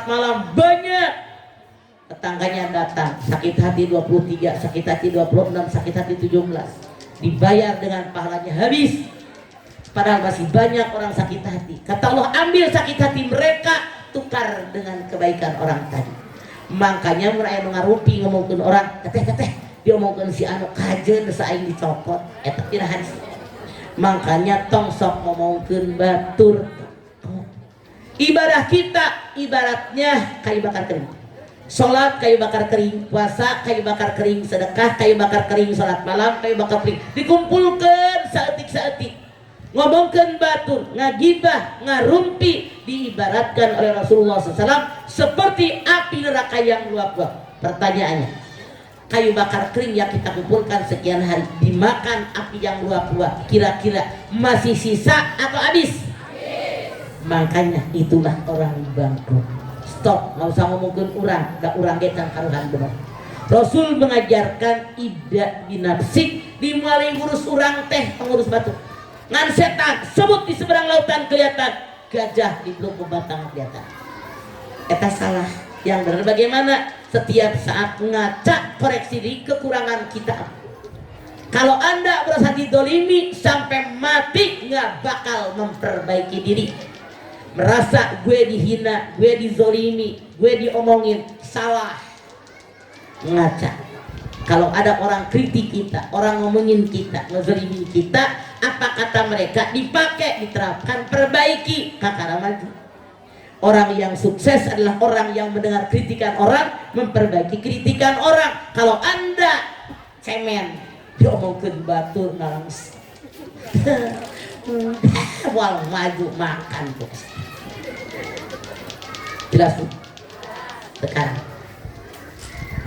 malam banyak. Tetangganya datang, sakit hati 23, sakit hati 26, sakit hati 17, dibayar dengan pahalanya habis. Padahal masih banyak orang sakit hati. Kata Allah, ambil sakit hati mereka, tukar dengan kebaikan orang tadi. Makanya mun aya nu ngarumpi ngomongkeun orang, teteh diomongkeun si anu kajeun saing dicopot, eta teh hadis. Makanya tong sok ngomongkeun batur. Ibadah kita ibaratnya kayu bakar kering. Salat kayu bakar kering, puasa kayu bakar kering, sedekah kayu bakar kering, salat malam kayu bakar kering. Dikumpulkeun saeutik-saeutik. Ngomongkeun batur, ngagibah, ngarumpi, diibaratkan oleh Rasulullah SAW seperti api neraka yang luap-luap. Pertanyaannya, kayu bakar kering yang kita kumpulkan sekian hari dimakan api yang luap-luap, kira-kira masih sisa atau habis? Makanya itulah orang bangkrut. Stop, nggak usah ngomongin orang, gak orang getan karuhan benar. Rasul mengajarkan ida binafsik, dimulai ngurus orang teh pengurus batu. Ngan setan sebut di seberang lautan kelihatan, gajah di belum batang kelihatan. Eta salah. Yang benar bagaimana? Setiap saat ngaca koreksi diri kekurangan kita. Kalau Anda merasa didolimi sampai mati nggak bakal memperbaiki diri. Merasa gue dihina, gue dizolimi, gue diomongin, salah. Ngaca. Kalau ada orang kritik kita, orang ngomongin kita, ngezolimi kita, apa kata mereka? Dipakai, diterapkan, perbaiki, kakara maju. Orang yang sukses adalah orang yang mendengar kritikan orang, memperbaiki kritikan orang. Kalau Anda cemen, diomongin batur nangis. Wal maju makan tuh. Jelas tuh. Sekarang.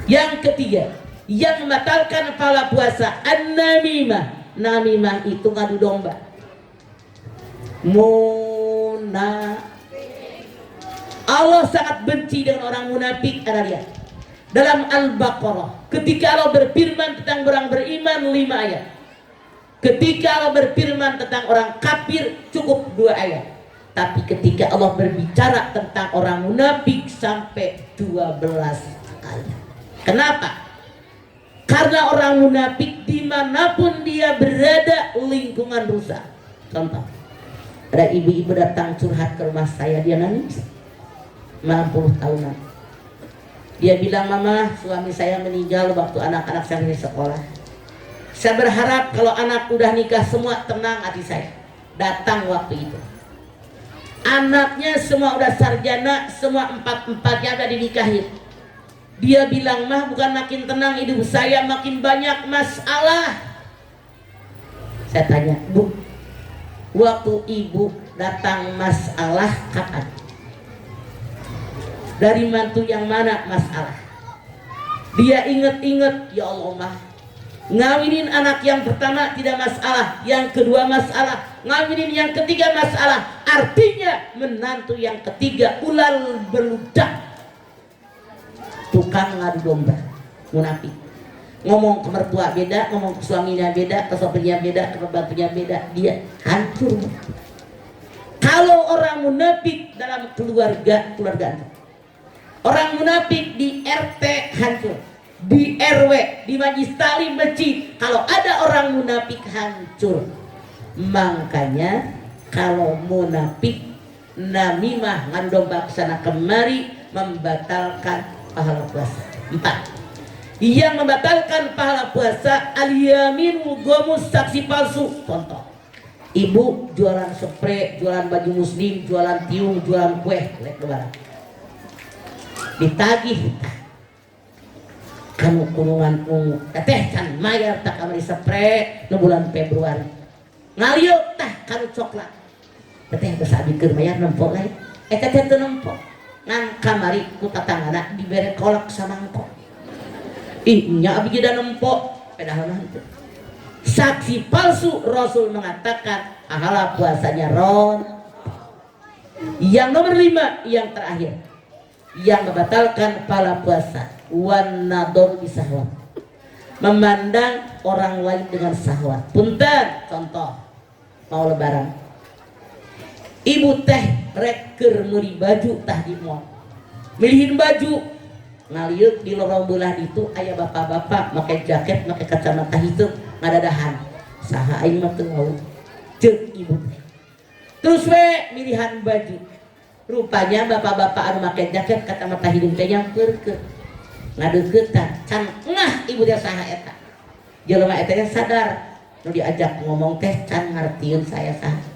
Yang ketiga, yang membatalkan pahala puasa, an-namimah. Namimah itu ngadu domba. Allah sangat benci dengan orang munafik. Ada lihat dalam Al-Baqarah ketika Allah berfirman tentang orang beriman 5 ayat. Ketika Allah berfirman tentang orang kafir cukup 2 ayat. Tapi ketika Allah berbicara tentang orang munafik sampai 12 ayat. Kenapa? Karena orang munafik dimanapun dia berada lingkungan rusak. Contoh, ada ibu-ibu datang curhat ke rumah saya, dia nangis 60 tahunan. Dia bilang, mama, suami saya meninggal waktu anak-anak saya di sekolah. Saya berharap kalau anak udah nikah semua tenang hati saya. Datang waktu itu, anaknya semua udah sarjana, semua 4-4-nya udah dinikahin. Dia bilang, mah bukan makin tenang hidup saya, makin banyak masalah. Saya tanya, bu, waktu ibu datang masalah kapan? Dari mantu yang mana masalah? Dia inget-inget, ya Allah mah, ngawinin anak yang pertama tidak masalah, yang kedua masalah, ngawinin yang ketiga masalah. Artinya menantu yang ketiga ulal beludak. Tukang ngadu domba, munafik. ngomong ke mertua beda, ngomong ke suaminya beda, ke sopirnya beda, ke pembantunya beda, dia hancur. Kalau orang munafik dalam keluarga hancur. Orang munafik di RT hancur, di RW, di majlis taklim masjid. Kalau ada orang munafik hancur. Makanya kalau munafik namimah ngandomba kesana kemari membatalkan pahala puasa. 4. Yang membatalkan pahala puasa al-yamin ghamus, saksi palsu. Contoh, ibu jualan spray, jualan baju muslim, jualan tiung, jualan kue lek lebaran, ditagih kamu kurungan ungu teteh kan mayar tak kamari spray no bulan Februari ngaliuk tah kamu coklat teteh geus abikeun mayar nempok lain teteh teu nempok ngan kamari ku tatanggana dibere kolak samangko ih nya abdi da nempok padahal henteu. Saksi palsu, Rasul mengatakan pahala puasanya ron. Yang nomor 5, yang terakhir, yang membatalkan pahala puasa wan nador bisahwat, memandang orang lain dengan syahwat. Punten, contoh mau lebaran, ibu teh rek keur meuli baju tah di mall, milihin baju ngaliuk di lorong belah itu aya bapak-bapak make jaket make kacamata hitam ngadadahan saha aing mah teu ngau ceuk ibu teh. Terus we milihan baju, rupanya bapak-bapak anu make jaket kacamata hitam teh nyampeurkeun ngadeuketan can ngah ibu teh saha eta. Jelema eta sadar nu diajak ngomong teh can ngartieun saya saha.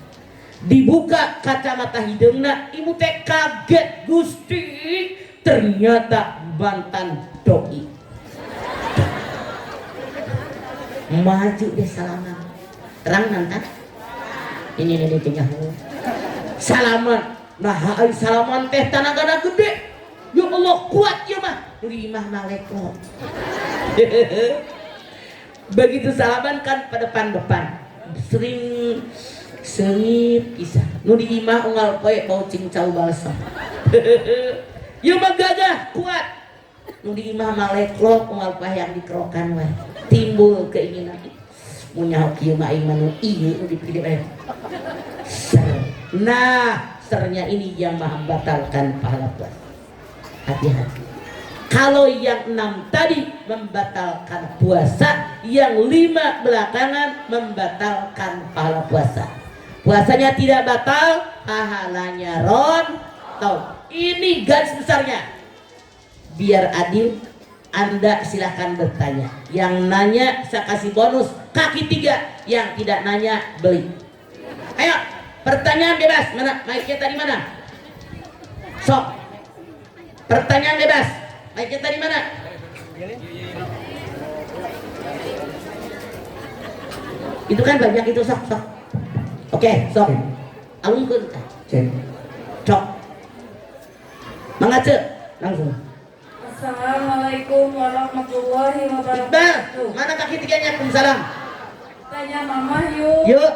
Dibuka kacamata hidungna, ibu teh kaget, Gusti ternyata mantan doi. Maju deh salaman, terang nanti ini tinggal salaman. Nah ai salaman teh tanagana gede, ya Allah kuat ya mah limah maleko. Begitu salaman kan pada depan sering sengit kisah nu di imah unggal poe bau cincau balsam. Ya mah gagah kuat nu di imah maleklok unggal poe yang dikerokan wae timbul keinginan munyaho kieu mah aing mah nu ieu nu dipilih wae. Nah sernya ini yang membatalkan pahala puasa. Hati-hati. Kalau yang 6 tadi membatalkan puasa, yang 5 belakangan membatalkan pahala puasa. Puasanya tidak batal, pahalanya rontok. Ini garis besarnya. Biar adil, Anda silahkan bertanya. Yang nanya saya kasih bonus kaki 3, yang tidak nanya beli. Ayo, pertanyaan bebas. Mana? Mic-nya tadi mana? Sok. Pertanyaan bebas. Mic-nya tadi mana? Itu kan banyak itu sok. Oke, sok. Alungkeun tah. Cok. Mangace langsung. Assalamualaikum warahmatullahi wabarakatuh. Iqbal, mana kaki 3-nya? Waalaikumsalam. Tanya Mama yuk. Yuk.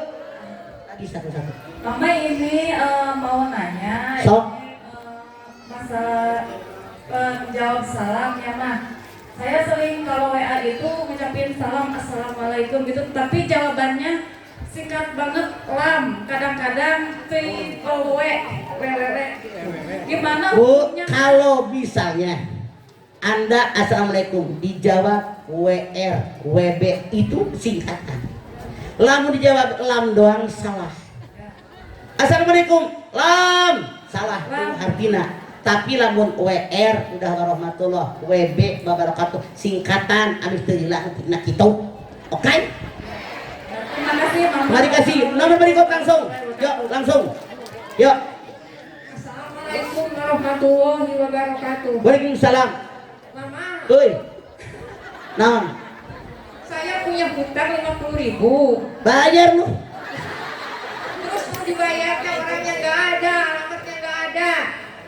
Lagi satu-satu. Mama ini mau nanya. Sok. Masalah menjawab salam ya Mah. Saya sering kalau WA itu ngucapin salam assalamualaikum gitu, tapi jawabannya singkat banget lam. Kadang-kadang gimana? Bu, kalau misalnya Anda assalamualaikum dijawab WR, WB itu singkatan. Lamun dijawab lam doang salah. Assalamualaikum lam salah itu artinya. Tapi lamun WR udah warahmatullah, WB wabarakatuh singkatan anu teu hilang kitu. Oke? Terima kasih Mama. Mari kasih nomor berikut langsung. Yuk langsung. Yuk. Assalamualaikum warahmatullahi wabarakatuh. Waalaikumsalam. Mama, Euy. Naon? saya punya hutang 50.000. Bayar lu. Terus mau dibayarnya orangnya nggak ada, alamatnya nggak ada.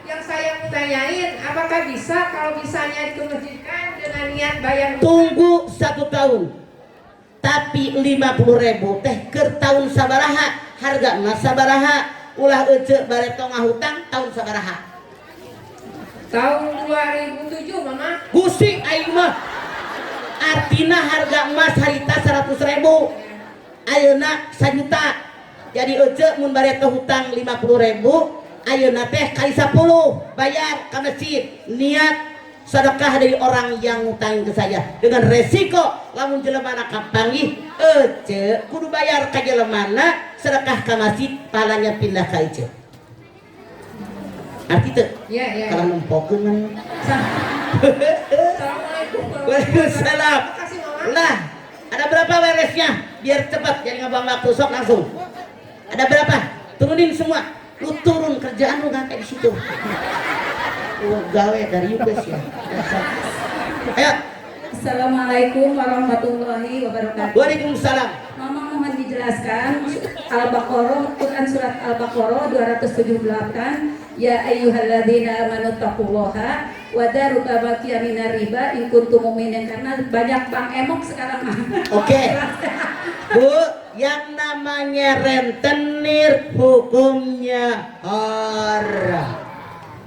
Yang saya mau tanyain, apakah bisa kalau misalnya dikondisikan dengan niat bayar hutang? Tunggu 1 tahun. Tapi 50.000 teh keur tahun sabaraha? Harga emas sabaraha? Ulah ece bareto ngahutang tahun sabaraha? Tahun 2007 Mama. Gusti aing mah artina harga emas harita 100.000 ayeuna 1 juta. Jadi ece mun bari teh hutang 50.000 ayeuna teh kali 10 bayar ka masjid, niat sedekah dari orang yang ngutang ke saya dengan resiko lamun jelemana kapanggih ece kudu bayar ka jelemana sedekah ka masjid palanya pindah ka ece. Arti teu? Iya. Kalau nempokeun Assalamualaikum. Waalaikumsalam. Lah, ada berapa beresnya? Biar cepat, jangan ngabang waktu sok langsung. Ada berapa? Turunin semua. Lu turun kerjaan lu ngantai di situ. Gawe dari UPS ya. Ayo. Assalamualaikum warahmatullahi wabarakatuh. Waalaikumsalam. Mama mohon dijelaskan Al-Baqarah, Quran surat Al-Baqarah 278. Ya ayyuhalladzina amanu taqullaha wa daru ma baqiya minar riba in kuntum mu'minin, karena banyak bang emok sekarang. Oke. Bu, yang namanya rentenir hukumnya haram.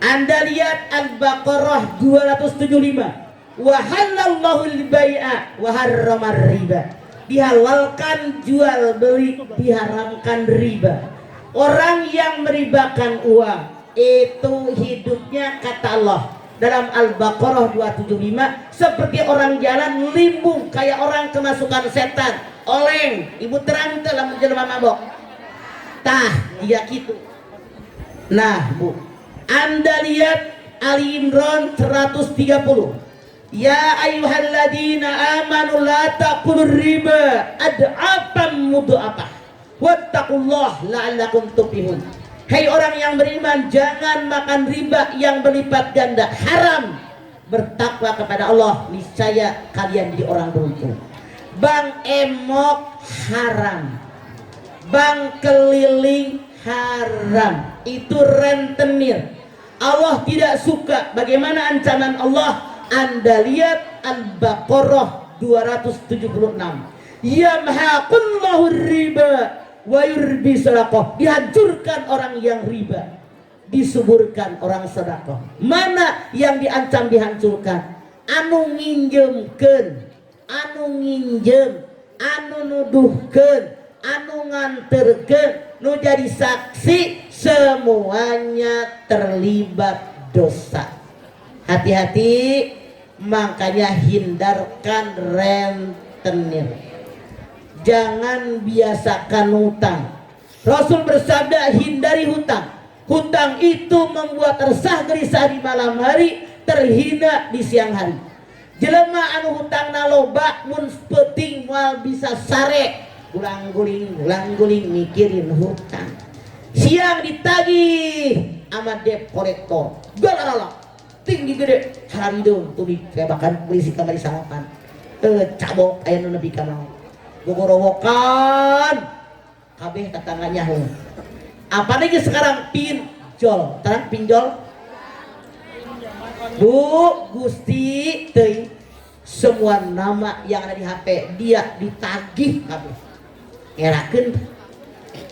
Anda lihat Al-Baqarah 275. Wa halallahu al-bai'a wa harramar riba. Dihalalkan jual beli, diharamkan riba. Orang yang meribakan uang itu hidupnya kata Allah dalam Al-Baqarah 275 seperti orang jalan limbung, kayak orang kemasukan setan, oleng. Ibu terang dalam jelema mabok. Tah, dia gitu. Nah, Bu, Anda lihat Ali Imran 130. Ya ayyuhalladzina amanu la taqulur riba ad'afan mudha'afah wattaqullah la'allakum tuflihun. Hai orang yang beriman, jangan makan riba yang berlipat ganda, haram. Bertakwa kepada Allah, niscaya kalian jadi orang beruntung. Bang emok haram, bang keliling haram, itu rentenir. Allah tidak suka. Bagaimana ancaman Allah? Anda lihat Al-Baqarah 276. Yamhaqullahu riba wa yurbi sadaqah. Dihancurkan orang yang riba, disuburkan orang sedekah. Mana yang diancam dihancurkan? Anu nginjemkeun, anu nginjem, anu nuduhkeun, anu nganterkeun, nu jadi saksi, semuanya terlibat dosa. Hati-hati, makanya hindarkan rentenir. Jangan biasakan hutang. Rasul bersabda, hindari hutang. Hutang itu membuat resah gelisah di malam hari, terhina di siang hari. Jelema anu hutang naloba mun peuting moal bisa sare, ulang-guling mikirin hutang. Siang ditagih sama debt kolektor, galalala tinggi gede harideung tuh dikebakan polisi kamari sarapan. Cabok aya nu nepi ka naon. Gogorowokan kabeh tetangga nyaho. Apa lagi sekarang pinjol, terang pinjol. Bu, Gusti teuing semua nama yang ada di HP dia ditagih kabeh. Ngerakeun.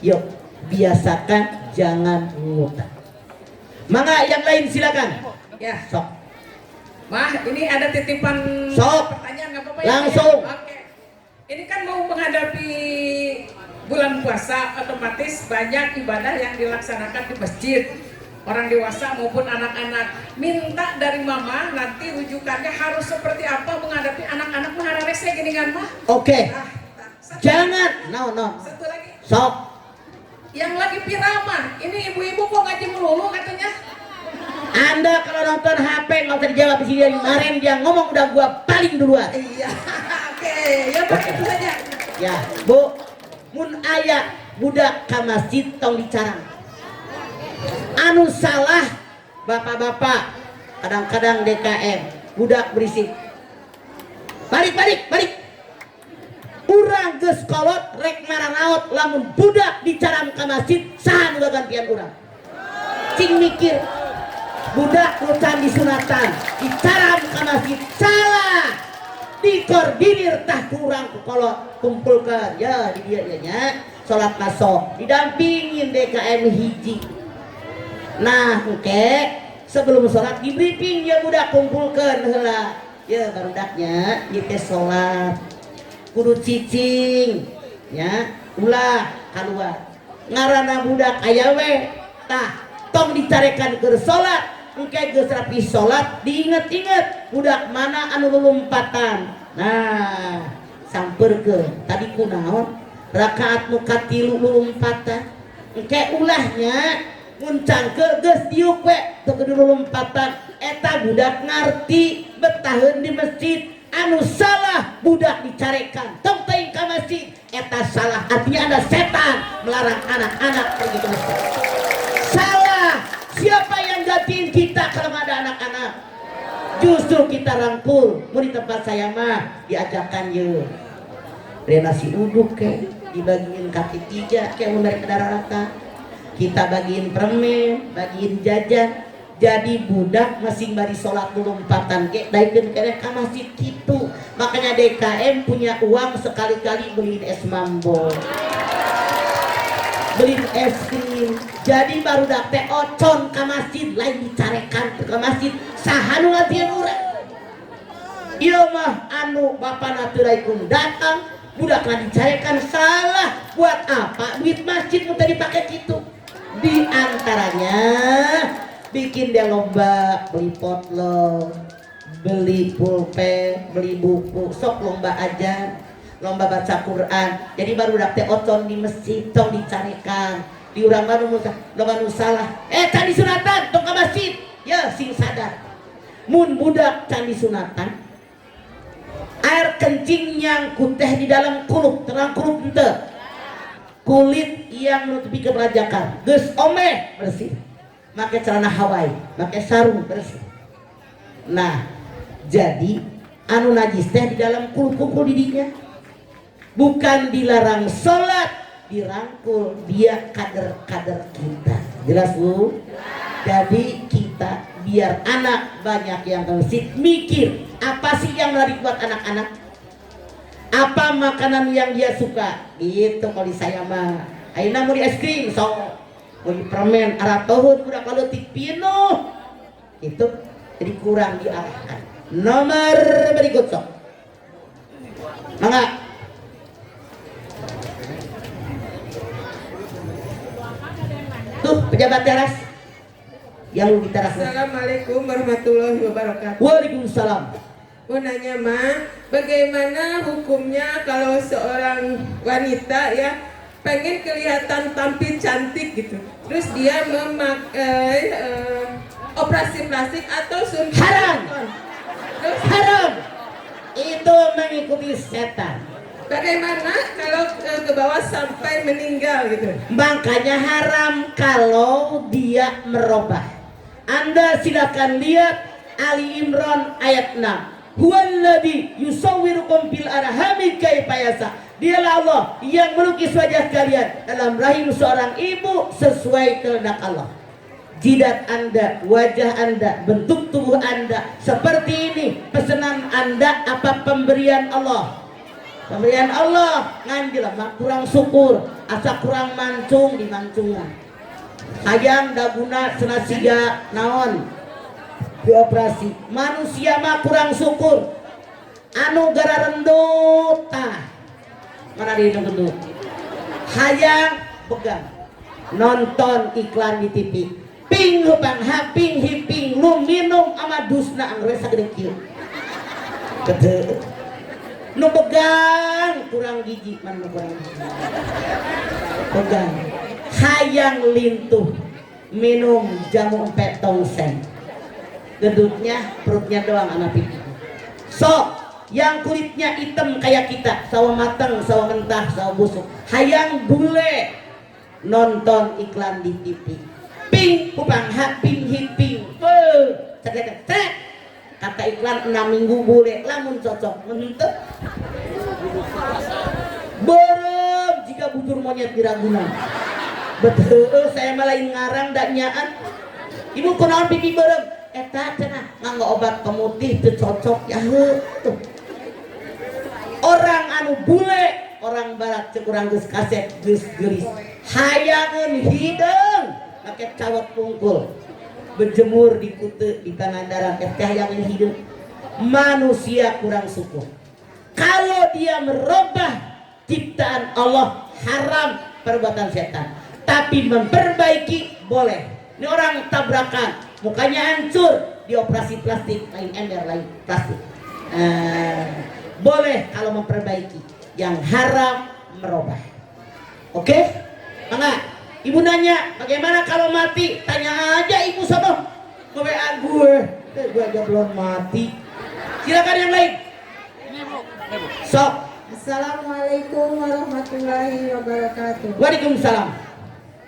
Yuk, biasakan jangan ngutang. Mangga yang lain silakan. Ya, Sok. Mah, ini ada titipan Sok. pertanyaan, nggak apa-apa Langsung. ya? Oke. Ini kan mau menghadapi bulan puasa, otomatis banyak ibadah yang dilaksanakan di masjid. Orang dewasa maupun anak-anak. Minta dari mama nanti rujukannya harus seperti apa menghadapi anak-anak mahara rese gini kan mah? Oke. Satu Jangan. No. Satu lagi. Sok. Yang lagi viral mah, ini ibu-ibu kok ngaji melulu katanya? Anda kalau nonton HP nggak usah dijawab di sini. Dari kemarin dia ngomong udah gua paling duluan. Iya. Oke, ya Pak, itu saja. Ya, Bu, mun aya budak ka masjid tong dicarang. Anu salah bapak-bapak, kadang-kadang DKM, budak berisik. Balik. Urang geus kolot rek maranaot lamun budak dicarang ka masjid, saha nu gantian urang? Cing mikir. Budak rucan di sunatan, dicarang ka masjid, salah. Dikoordinir tah kurang ku kolot, kumpulkan ya di dia nya salat masuk, didampingin DKM hiji. Nah, oke, sebelum sholat di briefing ya budak kumpulkan heula. Ya barudaknya ieu teh salat kudu cicing nya ulah kaluar ngaranna budak aya we tah tong dicarekan keur salat engke geus rapi salat diinget-inget budak mana anu lulumpatan nah sampeurkeun tadi kunaon rakaat nu katilu lulumpatan engke ulahnya muncangkeun geus diuk we teu kudu lulumpatan eta budak ngarti betaheun di masjid anu salah budak dicarekan tong teuing ka masjid eta salah artinya ada setan melarang anak-anak pergi ke masjid salah siapa yang gantiin kita kalau ada anak-anak justru kita rangkul mau di tempat saya mah diajakan ye nasi uduk ke dibagiin kaki tiga kayak memberi kedaratan kita bagiin permen bagiin jajan jadi budak masing bari sholat dulu empatan ke daikeun keneh ka masjid kitu makanya DKM punya uang sekali-kali beliin es mambo beliin es krim jadi barudak teh ocon ka masjid lain dicarekan ke masjid saha nu ngatieun urang ieu mah anu bapana teu daekeun datang budakna dicarekan salah buat apa duit masjid nu tadi dipake kitu di antaranya bikin dia lomba beli potlot beli pulpen beli buku sok lomba aja lomba baca Quran jadi baru dapet ocon di masjid tong dicarekan di urang baru lomba nu salah candi sunatan tong ka masjid ya sing sadar mun budak candi sunatan air kencing yang kuteh di dalam kuluk terang kuluk ente kulit yang menutupi keperajakan geus omeh bersih pakai celana Hawaii, pakai sarung bersih. Nah, jadi anu najis teh di dalam kuluk-kuluk didinya. Bukan dilarang sholat, dirangkul dia kader-kader kita. Jelas Bu? Jadi kita biar anak banyak yang ke masjid mikir apa sih yang lari buat anak-anak? Apa makanan yang dia suka? Gitu kalau di saya mah. Ayeuna mau di es krim, sok. Beli permen arah tohut udah kaleutik pinuh itu jadi kurang diarahkan nomor berikut sok mangga tuh pejabat teras yang lu teras. Assalamualaikum warahmatullahi wabarakatuh. Waalaikumsalam. Mau nanya mah bagaimana hukumnya kalau seorang wanita ya pengen kelihatan tampil cantik gitu terus dia memakai operasi plastik atau suntik haram terus haram itu mengikuti setan bagaimana kalau ke bawah sampai meninggal gitu makanya haram kalau dia merubah. Anda silakan lihat Ali Imran ayat 6 huwallazi yusawwirukum fil arhami kaifa yasha. Dialah Allah yang melukis wajah kalian dalam rahim seorang ibu sesuai kehendak Allah. Jidat Anda, wajah Anda, bentuk tubuh Anda seperti ini. Pesanan Anda apa pemberian Allah? Pemberian Allah nganjil mah kurang syukur, asa kurang mancung di mancungan. Hayang daguna senasiga naon dioperasi. Manusia mah kurang syukur. Anu gara rendut tah mana di gendut hayang pegang nonton iklan di TV ping hupang haping hiping lu minum ama dusna angres sagede kieu gede nu pegang kurang gigi man nu kurang gigi pegang hayang lintuh minum jamu empet tongseng gendutnya perutnya doang ama pipi sok yang kulitnya hitam kayak kita sawo matang, sawo mentah, sawo busuk hayang bule nonton iklan di TV ping kupang haping hiping cek kata iklan 6 minggu bule lamun cocok mentep berem jika bujur monyet di Ragunan betul saya malah ngarang daknyaan ibu kunaon pipi berem eta cenah nganggo obat pemutih teu cocok ya tuh orang anu bule orang barat cek urang geus kaset geus geulis hayangeun hideung make cawet pungkul berjemur di kute di Pangandaran teh hayangeun hideung manusia kurang syukur. Kalau dia merubah ciptaan Allah, haram perbuatan setan. Tapi memperbaiki boleh. Ini orang tabrakan, mukanya hancur, dioperasi plastik, lain ember, lain plastik. Boleh kalau memperbaiki. Yang haram merubah. Oke? Mangga. Ibu nanya, bagaimana kalau mati? Tanya aja ibu sama. WA gue aja belum mati. Silakan yang lain. Sok. Assalamualaikum warahmatullahi wabarakatuh. Waalaikumsalam.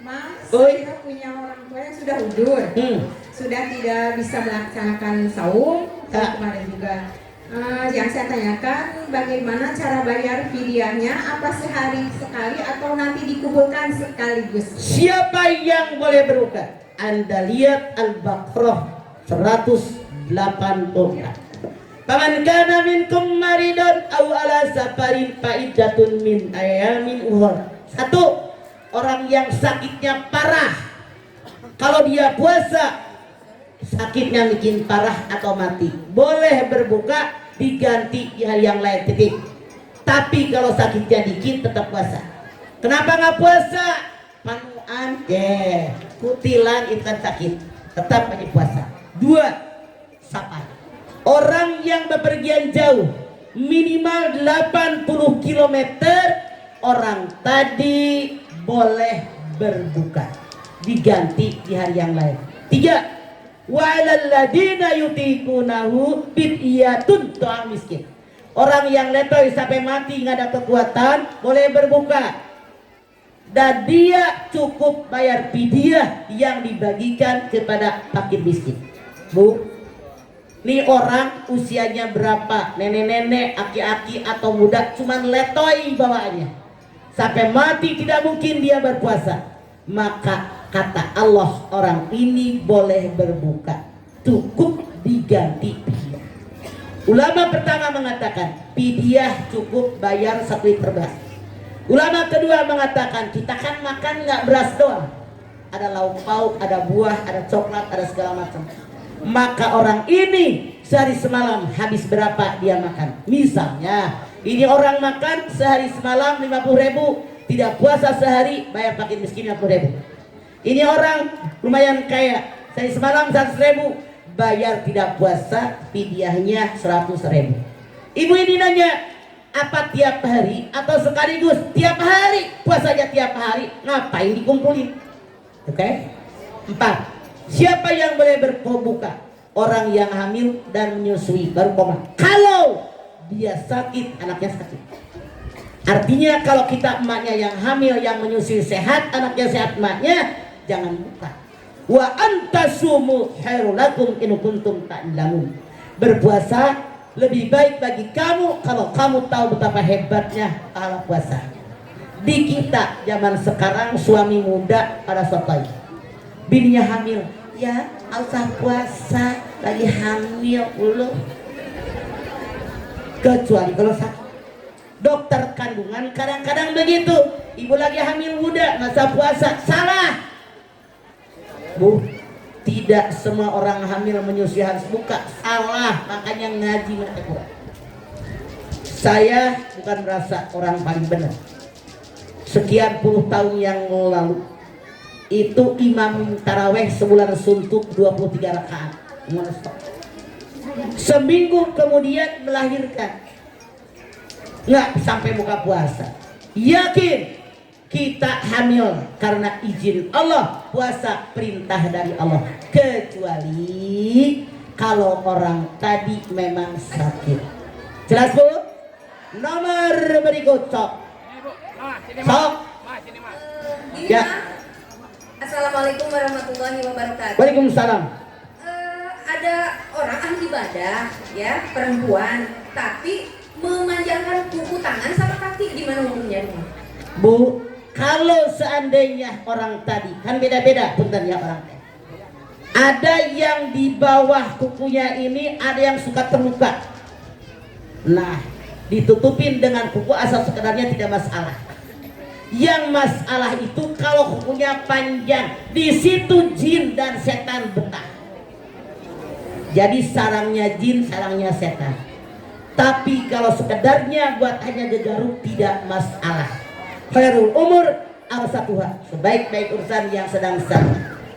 Mas, Oi. kita punya orang tua yang sudah udur, sudah tidak bisa melaksanakan saum. Kemarin juga yang saya tanyakan, bagaimana cara bayar fidyahnya? Apa sehari sekali atau nanti dikumpulkan sekaligus? Siapa yang boleh berbuka? Anda lihat Al-Baqarah 184. Faman kana minkum maridun aw ala safarin fa iddatun min ayamin ukhra. Satu, orang yang sakitnya parah. Kalau dia puasa, sakitnya bikin parah atau mati, boleh berbuka, diganti di hari yang lain, titik. Tapi kalau sakitnya dikit tetap puasa. Kenapa nggak puasa? Panuan, kutilan itu kan sakit, tetap aja puasa. Dua, safar. Orang yang bepergian jauh minimal 80 km, orang tadi boleh berbuka, diganti di hari yang lain. Tiga, wa'alalladzina yutikunahu fidyatun ta'am miskin. Orang yang letoy sampai mati nggak ada kekuatan boleh berbuka, dan dia cukup bayar fidyah yang dibagikan kepada fakir miskin. Bu, ini orang usianya berapa, nenek-nenek, aki-aki atau muda, cuman letoy bawaannya sampai mati, tidak mungkin dia berpuasa. Maka kata Allah, orang ini boleh berbuka, cukup diganti fidyah. Ulama pertama mengatakan fidyah cukup bayar 1 liter beras. Ulama kedua mengatakan kita kan makan nggak beras doang, ada lauk pauk, ada buah, ada coklat, ada segala macam. Maka orang ini sehari semalam habis berapa dia makan. Misalnya ini orang makan sehari semalam 50.000, tidak puasa sehari, bayar fakir miskin 50.000. Ini orang lumayan kaya, sehari semalam 100.000, bayar tidak puasa, fidyahnya 100.000. Ibu ini nanya, apa tiap hari atau sekaligus? Tiap hari, puasanya tiap hari, ngapain dikumpulin? Oke? 4. Siapa yang boleh berbuka? Orang yang hamil dan menyusui baru koma. Kalau dia sakit, anaknya sakit. Artinya kalau kita emaknya yang hamil, yang menyusui sehat, anaknya sehat, emaknya jangan buka. Wa antasumu khairul lakum in kuntum ta'lamun. Berpuasa lebih baik bagi kamu kalau kamu tahu betapa hebatnya pahala puasa. Di kita zaman sekarang, suami muda pada sotoy, bininya hamil, ya usah puasa, lagi hamil dulu. Kecuali kalau sakit. Dokter kandungan kadang-kadang begitu, ibu lagi hamil muda masa puasa, salah. Bu, tidak semua orang hamil menyusui harus buka, salah. Makanya ngaji mereka Quran. Saya bukan merasa orang paling benar. Sekian puluh tahun yang lalu itu imam taraweh sebulan suntuk 23 rakaat. Seminggu kemudian melahirkan, nggak sampai buka puasa. Yakin kita hamil karena izin Allah, puasa perintah dari Allah, kecuali kalau orang tadi memang sakit. Jelas Bu? Nomor berikut sok. Sok. Ya. Assalamualaikum warahmatullahi wabarakatuh. Waalaikumsalam. Ada orang ahli ibadah, ya, perempuan, tapi memanjangkan kuku tangan sama kaki, gimana hukumnya? Bu, kalau seandainya orang tadi kan beda-beda punten ya orang tadi. Ada yang di bawah kukunya ini ada yang suka terluka. Nah, ditutupin dengan kuku asal sekedarnya tidak masalah. Yang masalah itu kalau kukunya panjang, di situ jin dan setan betah. Jadi sarangnya jin, sarangnya setan. Tapi kalau sekedarnya buat hanya gegaruk tidak masalah. Khairul umur awsatuha, sebaik-baik urusan yang sedang sah.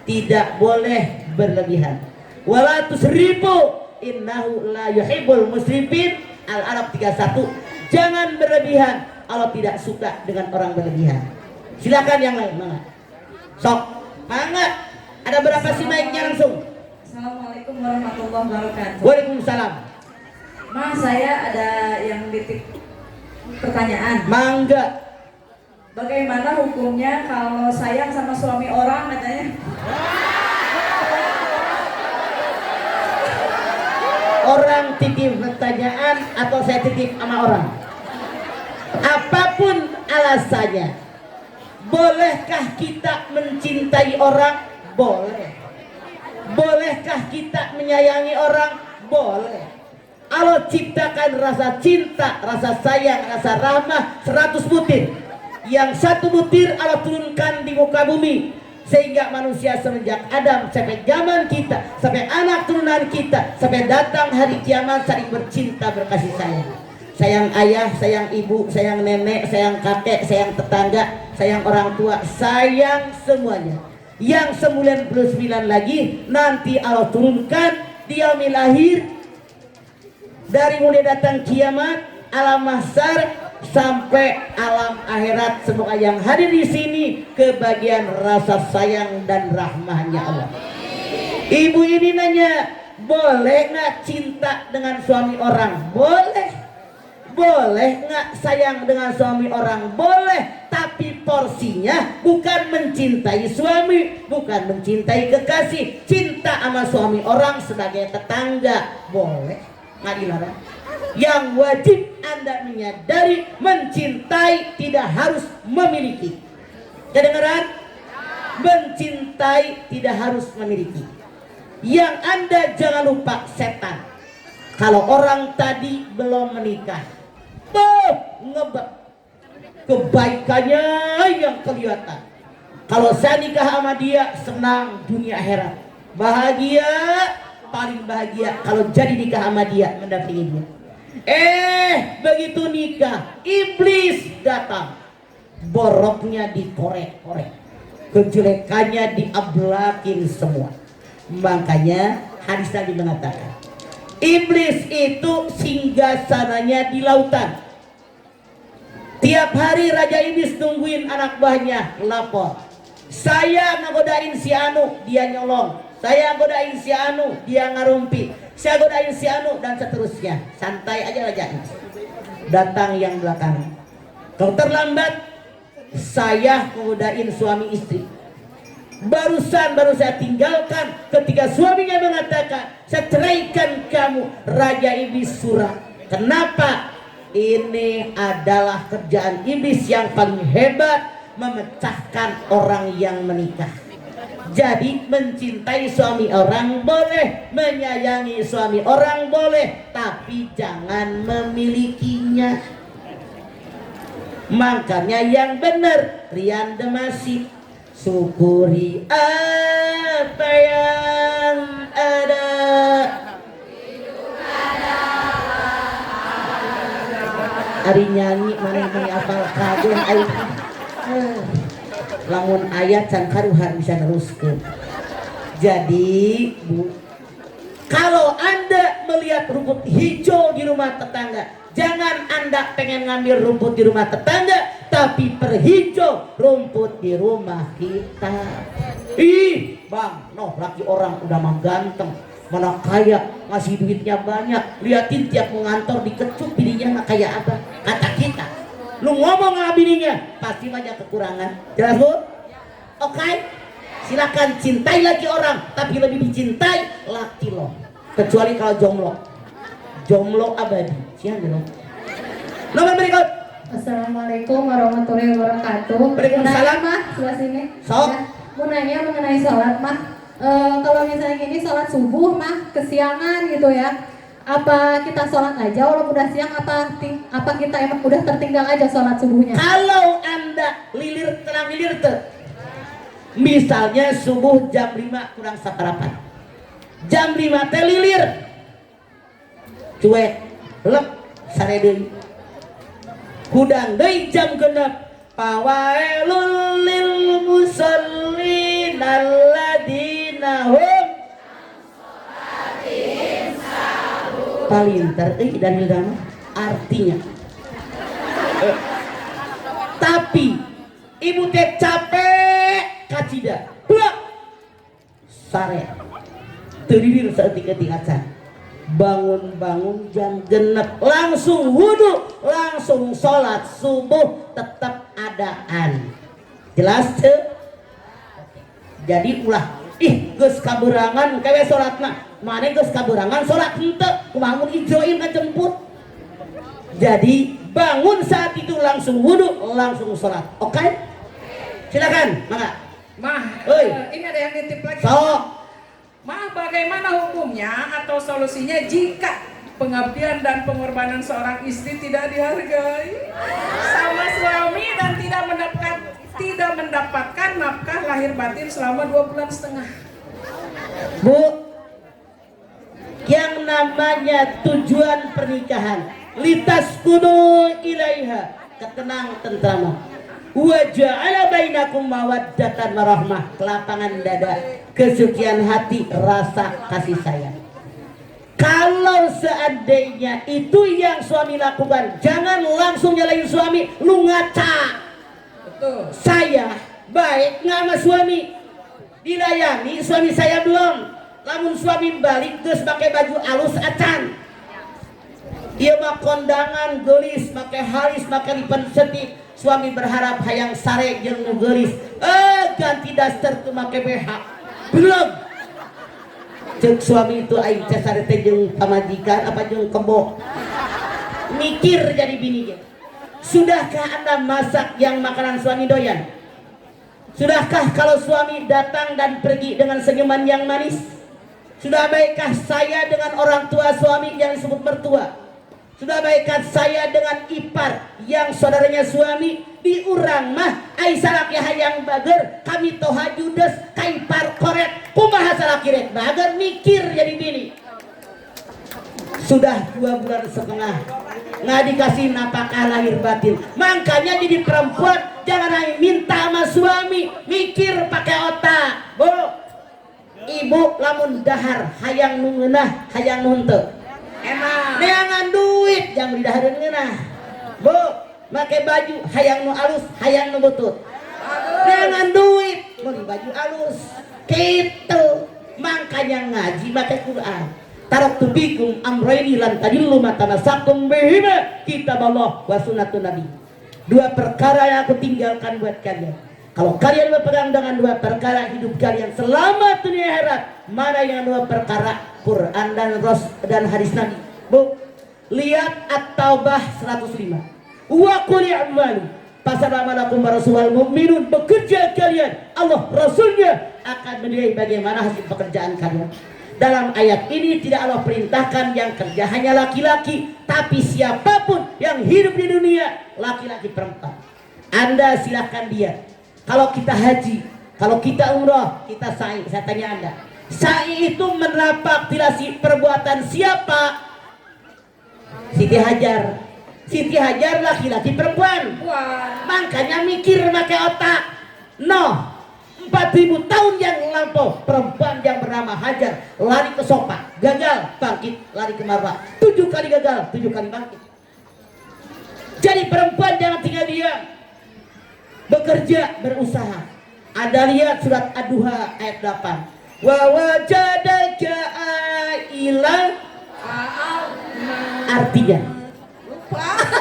Tidak boleh berlebihan. Wala tusrifu innahu la yuhibbul musrifin. Al-Arab 31. Jangan berlebihan, Allah tidak suka dengan orang berlebihan. Silakan yang lain, mangga. Sok, mangga. Ada berapa sih mic-nya langsung? Assalamualaikum warahmatullahi wabarakatuh. Waalaikumsalam. Mas, saya ada yang titip pertanyaan. Mangga. Bagaimana hukumnya kalau sayang sama suami orang katanya? Orang titip pertanyaan atau saya titip sama orang? Apapun alasannya, bolehkah kita mencintai orang? Boleh. Bolehkah kita menyayangi orang? Boleh. Allah ciptakan rasa cinta, rasa sayang, rasa rahmah 100 butir. Yang 1 butir Allah turunkan di muka bumi, sehingga manusia semenjak Adam sampai zaman kita, sampai anak turunan kita, sampai datang hari kiamat saling bercinta berkasih sayang. Sayang ayah, sayang ibu, sayang nenek, sayang kakek, sayang tetangga, sayang orang tua, sayang semuanya. Yang 99 lagi nanti Allah turunkan di yaumil akhir, dari mulai datang kiamat, alam mahsyar sampai alam akhirat. Semoga yang hadir di sini kebagian rasa sayang dan rahmahnya Allah. Ibu ini nanya, boleh nggak cinta dengan suami orang? Boleh. Boleh nggak sayang dengan suami orang? Boleh. Tapi porsinya bukan mencintai suami, bukan mencintai kekasih. Cinta sama suami orang sebagai tetangga boleh, nggak dilarang. Yang wajib Anda menyadari, mencintai tidak harus memiliki. Kedengaran? Mencintai tidak harus memiliki. Yang Anda jangan lupa setan. Kalau orang tadi belum menikah, ngebet kebaikannya yang kelihatan. Kalau saya nikah sama dia, senang dunia akhirat, bahagia, paling bahagia kalau jadi nikah sama dia, mendampingi dia. Begitu nikah, iblis datang, boroknya dikorek-korek, kejelekannya diablakin semua. Makanya hadis Nabi mengatakan, iblis itu singgasananya di lautan. Tiap hari Raja Iblis nungguin anak buahnya lapor, saya ngegodain si Anu, dia nyolong. Saya godain si Anu, dia ngarumpi. Saya godain si Anu, dan seterusnya. Santai aja Raja Iblis. Datang yang belakang. Kalau terlambat, saya ngegodain suami istri. Baru saya tinggalkan ketika suaminya mengatakan, saya ceraikan kamu. Raja Iblis surah. Kenapa? Ini adalah kerjaan iblis yang paling hebat, memecahkan orang yang menikah. Jadi mencintai suami orang boleh, menyayangi suami orang boleh, tapi jangan memilikinya. Makanya yang benar, Rian Demasi, syukuri apa yang ada. Ari nyanyi mana apal kagun aing. Lamun ayat can karuhar bisa neruskeun. Jadi Bu, kalau Anda melihat rumput hijau di rumah tetangga, jangan Anda pengen ngambil rumput di rumah tetangga, tapi perhijau rumput di rumah kita. Ih, Bang, laki orang udah mah ganteng, mana kaya, ngasih duitnya banyak, liatin tiap mau ngantor dikecup bininya mah kayak apa? Kata kita, lu ngomong sama bininya pasti banyak kekurangan. Jelas Bu? Oke? Silakan cintai laki orang, tapi lebih dicintai laki lo. Kecuali kalau jomblo, jomblo abadi. Siapa lo? Nomor berikut. Assalamualaikum warahmatullahi wabarakatuh. Waalaikumsalam. Mah, sebelah sini. Sok. Ya, mau nanya mengenai sholat mah. Kalau misalnya gini sholat subuh mah kesiangan gitu ya. Apa kita sholat aja walaupun udah siang, apa kita emang udah tertinggal aja sholat subuhnya? Kalau Anda tenang lilir tuh. Misalnya subuh jam 5 kurang 1/8. jam 5 teh lilir cuek lep sare deui hudang deui jam 6 fawailul lil musallin alladzina hum palinter dalil dana artinya tapi ibu teh capek kacida blak sare teulilir saeutik acan bangun-bangun jam 6 langsung wudu langsung sholat subuh tetap adaan jelas teu jadi ulah geus kaberangan kewe sholatna mane geus kaberangan sholat henteu kumaha mun ijoin ngajemput jadi bangun saat itu langsung wudu langsung sholat oke silakan mangga Mah, ini ada yang nitip lagi. sok Mah, bagaimana hukumnya atau solusinya jika pengabdian dan pengorbanan seorang istri tidak dihargai sama suami dan tidak mendapatkan nafkah lahir batin selama 2,5 bulan? Bu, yang namanya tujuan pernikahan litaskunu ilaiha ketenang tentrama wa ja'ala bainakum mawaddatan warahmah kelapangan dada kesucian hati rasa kasih sayang. Kalau seandainya itu yang suami lakukan jangan langsung nyalain suami lu ngaca Betul. saya baik nggak sama suami dilayani suami saya belum lamun suami balik terus pakai baju alus acan dia mah kondangan gelis pakai halis pakai lipan setik suami berharap hayang sare jeung nu gelis ganti daster tuh make BH belum cek suami itu aing teh sare teh jeung pamajikan apa jeung kebo mikir jadi bini gitu. Sudahkah Anda masak yang makanan suami doyan? Sudahkah kalau suami datang dan pergi dengan senyuman yang manis? Sudah baikkah saya dengan orang tua suami yang disebut mertua? Sudah baikkah saya dengan ipar yang saudaranya suami? Di urang mah ai salaki hayang bager kami toha judes kaipar korek kumaha salaki rek bager mikir jadi bini. Sudah 2,5 bulan nggak dikasih napakah lahir batin, makanya jadi perempuan jangan hanya minta sama suami, mikir pakai otak. Bu, ibu lamun dahar hayang nu ngeunah hayang nu henteu Enak. neangan duit jangan didahareun ngeunah. Bu, make baju hayang nu alus hayang nu butut neangan duit beli baju alus kitu. Makanya ngaji make Quran taraktu bikum amrayni lan tadillu ma tamassaktum bihima kitaballah wa sunnatun nabi. 2 perkara yang aku tinggalkan buat kalian. Kalau kalian berpegang dengan 2 perkara hidup kalian selamat dunia akhirat. Mana yang 2 perkara? Quran dan hadis Nabi. Bu, lihat At-Taubah 105. Wa qul i'malu fasalamualaikum warahmatullahi mu'minun. Bekerja kalian, Allah Rasulnya akan menilai bagaimana hasil pekerjaan kalian. Dalam ayat ini tidak Allah perintahkan yang kerja hanya laki-laki, tapi siapapun yang hidup di dunia, laki-laki perempuan. Anda silahkan dia. Kalau kita haji, kalau kita umroh, kita sa'i. Saya tanya Anda, sa'i itu menapaktilasi perbuatan siapa? Siti Hajar. Siti Hajar laki-laki perempuan. Wah. Makanya mikir pakai otak. 4.000 tahun yang lampau perempuan yang bernama Hajar lari ke Sopa, gagal, bangkit, lari ke Marwah, 7 kali gagal, 7 kali bangkit. Jadi perempuan jangan tinggal diam, bekerja, berusaha. Anda lihat surat Ad-Duha ayat 8. Wa wajadaka ailan, artinya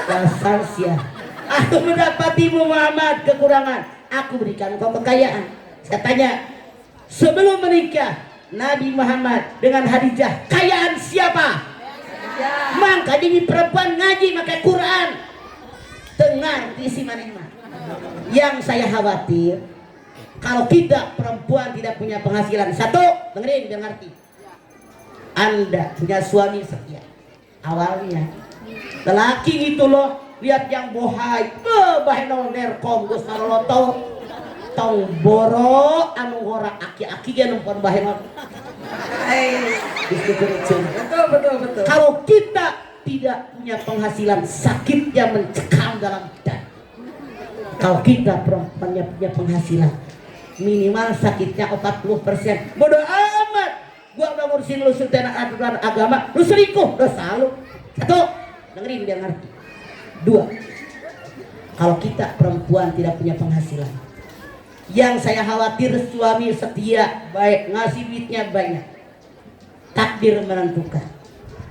dasar sia. Aku mendapatimu Muhammad kekurangan, aku berikan kau kekayaan. Saya tanya, sebelum menikah Nabi Muhammad dengan Khadijah kayaan siapa? Maka jadi perempuan ngaji pakai Quran dengar isi mana. Yang saya khawatir kalau kita perempuan tidak punya penghasilan, satu, dengerin biar ngerti, Anda punya suami setia awalnya lelaki itu loh, lihat yang bohai bahenol nerkom geus naloloto tong boro anu ngora aki-aki ge numpun bahenol Betul. Kalau kita tidak punya penghasilan, sakitnya mencekam dalam dada. Kalau kita perempuannya punya penghasilan, minimal sakitnya 40%. Bodoh amat, gua udah ngurusin lu aturan agama, lu selingkuh, dosa lu. Satu, dengerin biar ngerti. Dua, kalau kita perempuan tidak punya penghasilan, yang saya khawatir suami setia, baik, ngasih duitnya banyak, takdir menentukan.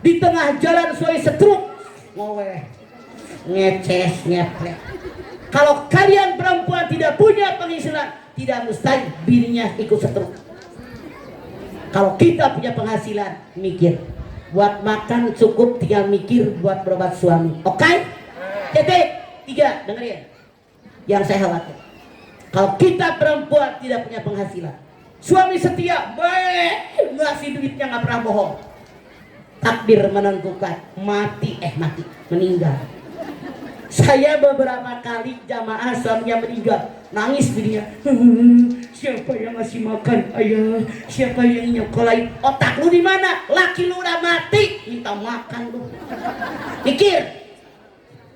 Di tengah jalan suami setruk, ngoweh, ngeces, ngeplek. Kalau kalian perempuan tidak punya penghasilan, tidak mustahil bininya ikut setruk. Kalau kita punya penghasilan, mikir, buat makan cukup, tinggal mikir buat berobat suami. Oke? Titik. 3, dengerin. Yang saya khawatir, kalau kita perempuan tidak punya penghasilan, suami setia, baik, ngasih duitnya nggak pernah bohong, takdir menentukan mati, meninggal. Saya beberapa kali jamaah suaminya meninggal, nangis dirinya. Siapa yang ngasih makan ayah? Siapa yang nyokolain? Otak lu di mana? Laki lu udah mati, minta makan lu. Pikir.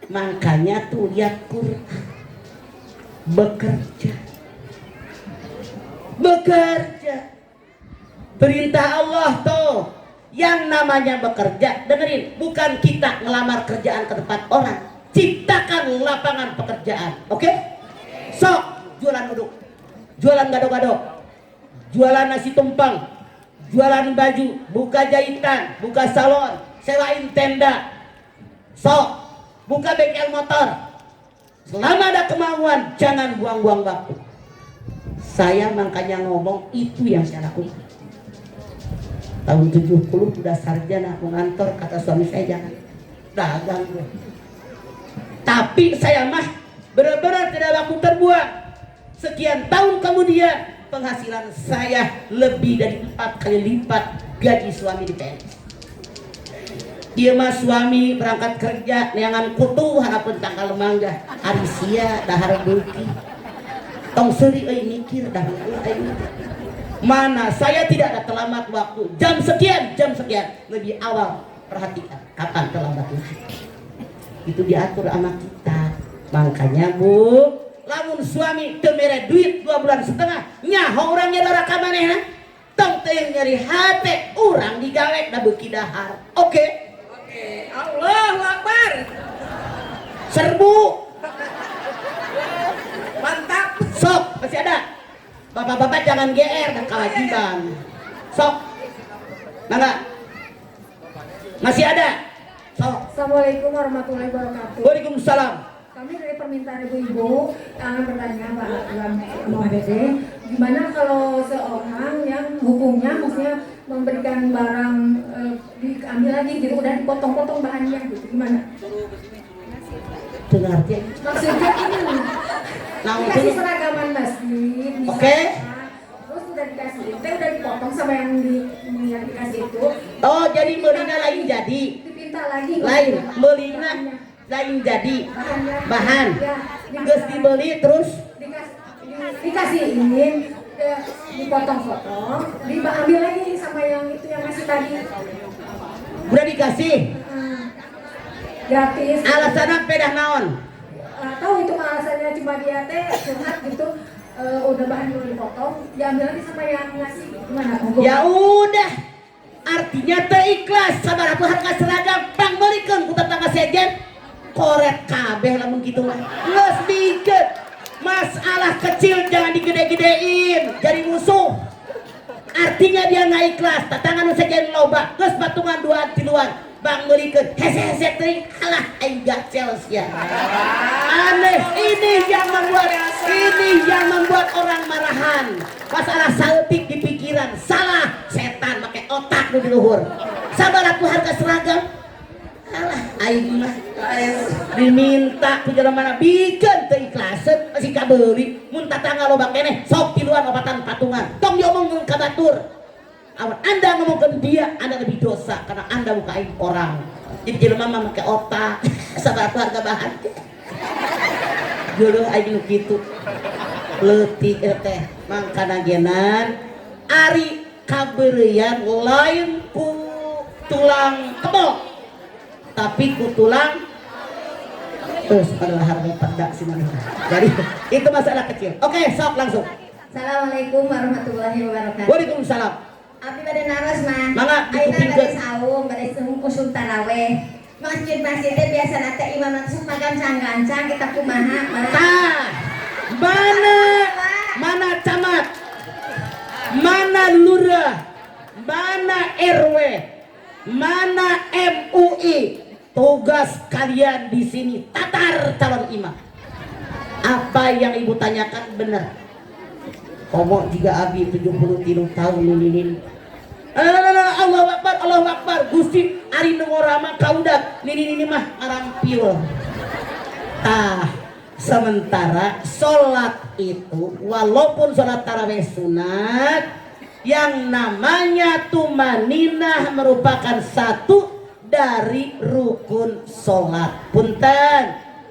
Makanya tuh lihat Quran. Bekerja. Perintah Allah tuh. Yang namanya bekerja, dengerin, bukan kita ngelamar kerjaan ke tempat orang. Ciptakan lapangan pekerjaan. Oke? Sok, jualan uduk, jualan gado-gado, jualan nasi tumpeng, jualan baju, buka jahitan, buka salon, sewain tenda. Sok, buka bengkel motor. Selama ada kemauan, jangan buang-buang waktu. Saya makanya ngomong, itu yang saya lakukan. Tahun 70 udah sarjana, aku ngantor, kata suami saya, jangan dagang gue. Tapi saya mah benar-benar tidak waktu terbuang. Sekian tahun kemudian penghasilan saya lebih dari 4 kali lipat gaji suami di PNS. Dia mah suami berangkat kerja neangan kutu harapan tanggal mangga arisia dahar beuki. Tong seuri euy mikir dahar euy. Mana saya tidak ada terlambat waktu. Jam sekian lebih awal. Perhatikan kapan terlambat waktu. Itu diatur sama kita. Makanya Bu, lamun suami teu mere duit 2,5 bulan, nyaho urang nyadara ka manehna. Tong teu nyeri hate, urang digawe da beuki dahar. Oke? Allahu Akbar. Serbu. Mantap. Sok, masih ada. Bapak-bapak jangan GR dan kewajiban. Sok. Mangga. Masih ada. Sok. Assalamualaikum warahmatullahi wabarakatuh. Waalaikumsalam. Kami dari permintaan ibu-ibu akan bertanya Mbak Dede, gimana kalau seorang yang hukumnya maksudnya memberikan barang diambil lagi gitu, udah dipotong-potong bahannya gitu, gimana? Dengar dia. Maksudnya ini dikasih seragaman masjid, Oke. terus udah dikasih, itu udah dipotong sama yang dikasih itu. Oh, jadi belinya lain jadi. Dipinta lagi. Lain, belinya lain jadi. Bahan. Geus dibeli terus dikasihin, dipotong-potong, diambil lagi sama yang itu yang ngasih tadi. udah dikasih. Gratis. Alasannya pedah naon? Tahu itu alasannya cuma dia teh curhat gitu, udah bahan dulu dipotong, diambil lagi sama yang ngasih, gimana? Ya udah, artinya teu ikhlas. Sabar atuh harga seragam pang beulikeun ku tetangga sejen. Korek kabeh lamun kitu mah. Geus dikeun. Masalah kecil jangan digede-gedein, jadi musuh. Artinya dia nggak ikhlas. Tetangga nu sejen loba, geus batungan 2-3-an. Bang berikan hese-hese tering, alah aing gak Chelsea. Aneh, ini yang membuat orang marahan. Masalah saltik di pikiran, salah setan pakai otak di luhur. Sabar aku harga seragam. Alah aing mah diminta ku jelema bikin teu ikhlaseun masih kabeuli. Mun tatangga loba keneh sok tiluan obatan patungan. Tong diomongkeun ka batur. Awan Anda ngomongkan dia, Anda lebih dosa karena Anda bukain orang. Jadi jelema mah make otak, sabar harga bahan. Jodoh aing kitu. Leutik teh mangkana genan ari kabeureyan lain ku tulang kebo tapi ku tulang terus adalah harga pada sinan. Jadi itu masalah kecil. Oke, sok langsung. Assalamualaikum warahmatullahi wabarakatuh. Waalaikumsalam. Abdi bade naros mah. Mangga Ayeuna bade dikupingkeun. saum, bade kusum taraweh. Masjid-masjid teh biasa teh imam sok gancang-gancang kita kumaha. Tah, mana camat, mana lurah, mana RW, mana MUI. Tugas kalian di sini tatar calon imam. Apa yang ibu tanyakan benar. Komo juga abi 73 tahun ini. Allahu Akbar, Allahu Akbar. Gusti ari nu ngorama kaudak. Nini mah ngarampil. Tah, sementara sholat itu walaupun sholat tarawih sunat, yang namanya tumaninah merupakan satu dari rukun sholat. Punten,